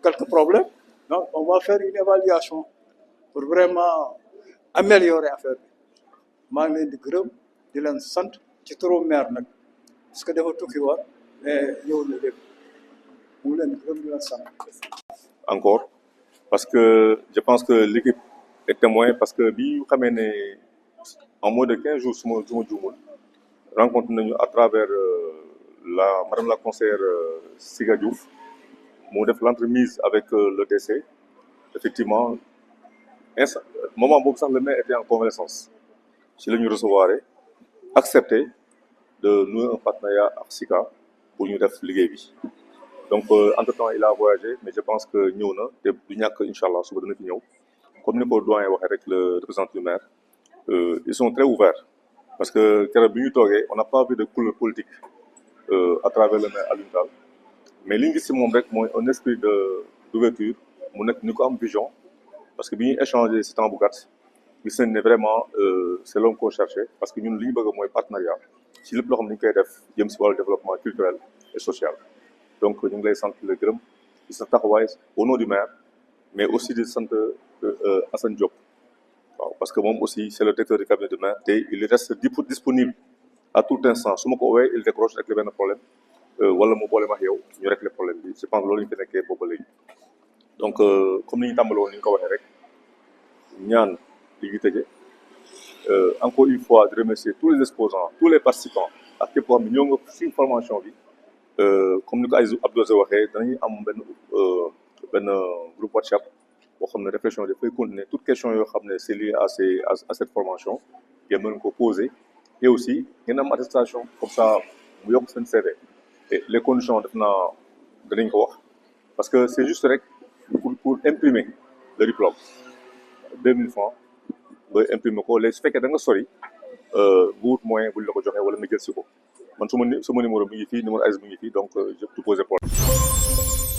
quelques problèmes donc on va faire une évaluation pour vraiment améliorer affaire bi maa ngi leen di gërëm di leen sant ci turu maire nag parce que dafa tukki woon mais ñëw na lépp mu ngi leen di gërëm di leen sant. encore parce que je pense que l'équipe est témoin parce que bi ñu xamee ne en moins de 15 jours su ma juumul rencontre nañu à travers madame la conseillère Siga Diouf mu def l'entremise avec le DC effectivement moment boobu sax le maire était en convalescence ci la ñu recevoir accepté de nouer un partenariat ak SICA pour ñu def liggéey bi donc entre-temps il a voyagé mais je pense que ñëw na te du ñàkk incha allah suba dana fi ñëw comme ni ko doyen waxee rek le représentant du maire ils sont très ouverts parce que keroog bi ñu toogee on n'a pas vu de couleur politique à travers le maire Alioune Tall mais li ñu gis ci moom rek mooy un esprit d'ouverture mu nekk ni ko am vision parce que bi ñuy échanger ci temps bu gàtt gis nañ ne vraiment c'est l'homme qu'on cherchait parce que ñun li ñu bëgg mooy partenariat ci lépp loo xam ne ñu koy def jëm ci wàllu développement culturel et social donc ñu ngi lay sant le gërëm di sa taxawaay au nom du maire mais aussi di sant Assane Diop waaw parce que moom aussi c'est le directeur du cabinet du maire te il reste disponible à tout instant su ma ko woowee il décroche rek benn problème wala mu boole ma ak yow ñu régler problème bi je pense loolu ñu fi nekkee boobu léegi donc comme ni ñu tàmbaloon ni ñu ko waxee rek ñaan li ñu tëjee encore une fois de remercier tous les exposants tous les participants ak képp koo xam ne ñoo nga ci formation bi comme ni ko Abdou waxee danañuy am benn groupe WhatsApp boo xam ne réflexion dafay continuer toute question yoo xam ne c'est lié à cette formation ngeen mën ko poser et aussi ngeen am attestation comme ça mu yokk seen CV et les conditions def naa danañ ko wax parce que c'est juste rek pour imprimer le diplôme 2000 francs nga imprimer ko léegi su fekkee da nga sori nga wut moyen buñ la ko joxee wala nga jël si ko man sama numéro mi ngi fii numéro Aziz mi ngi fii donc je te pose problème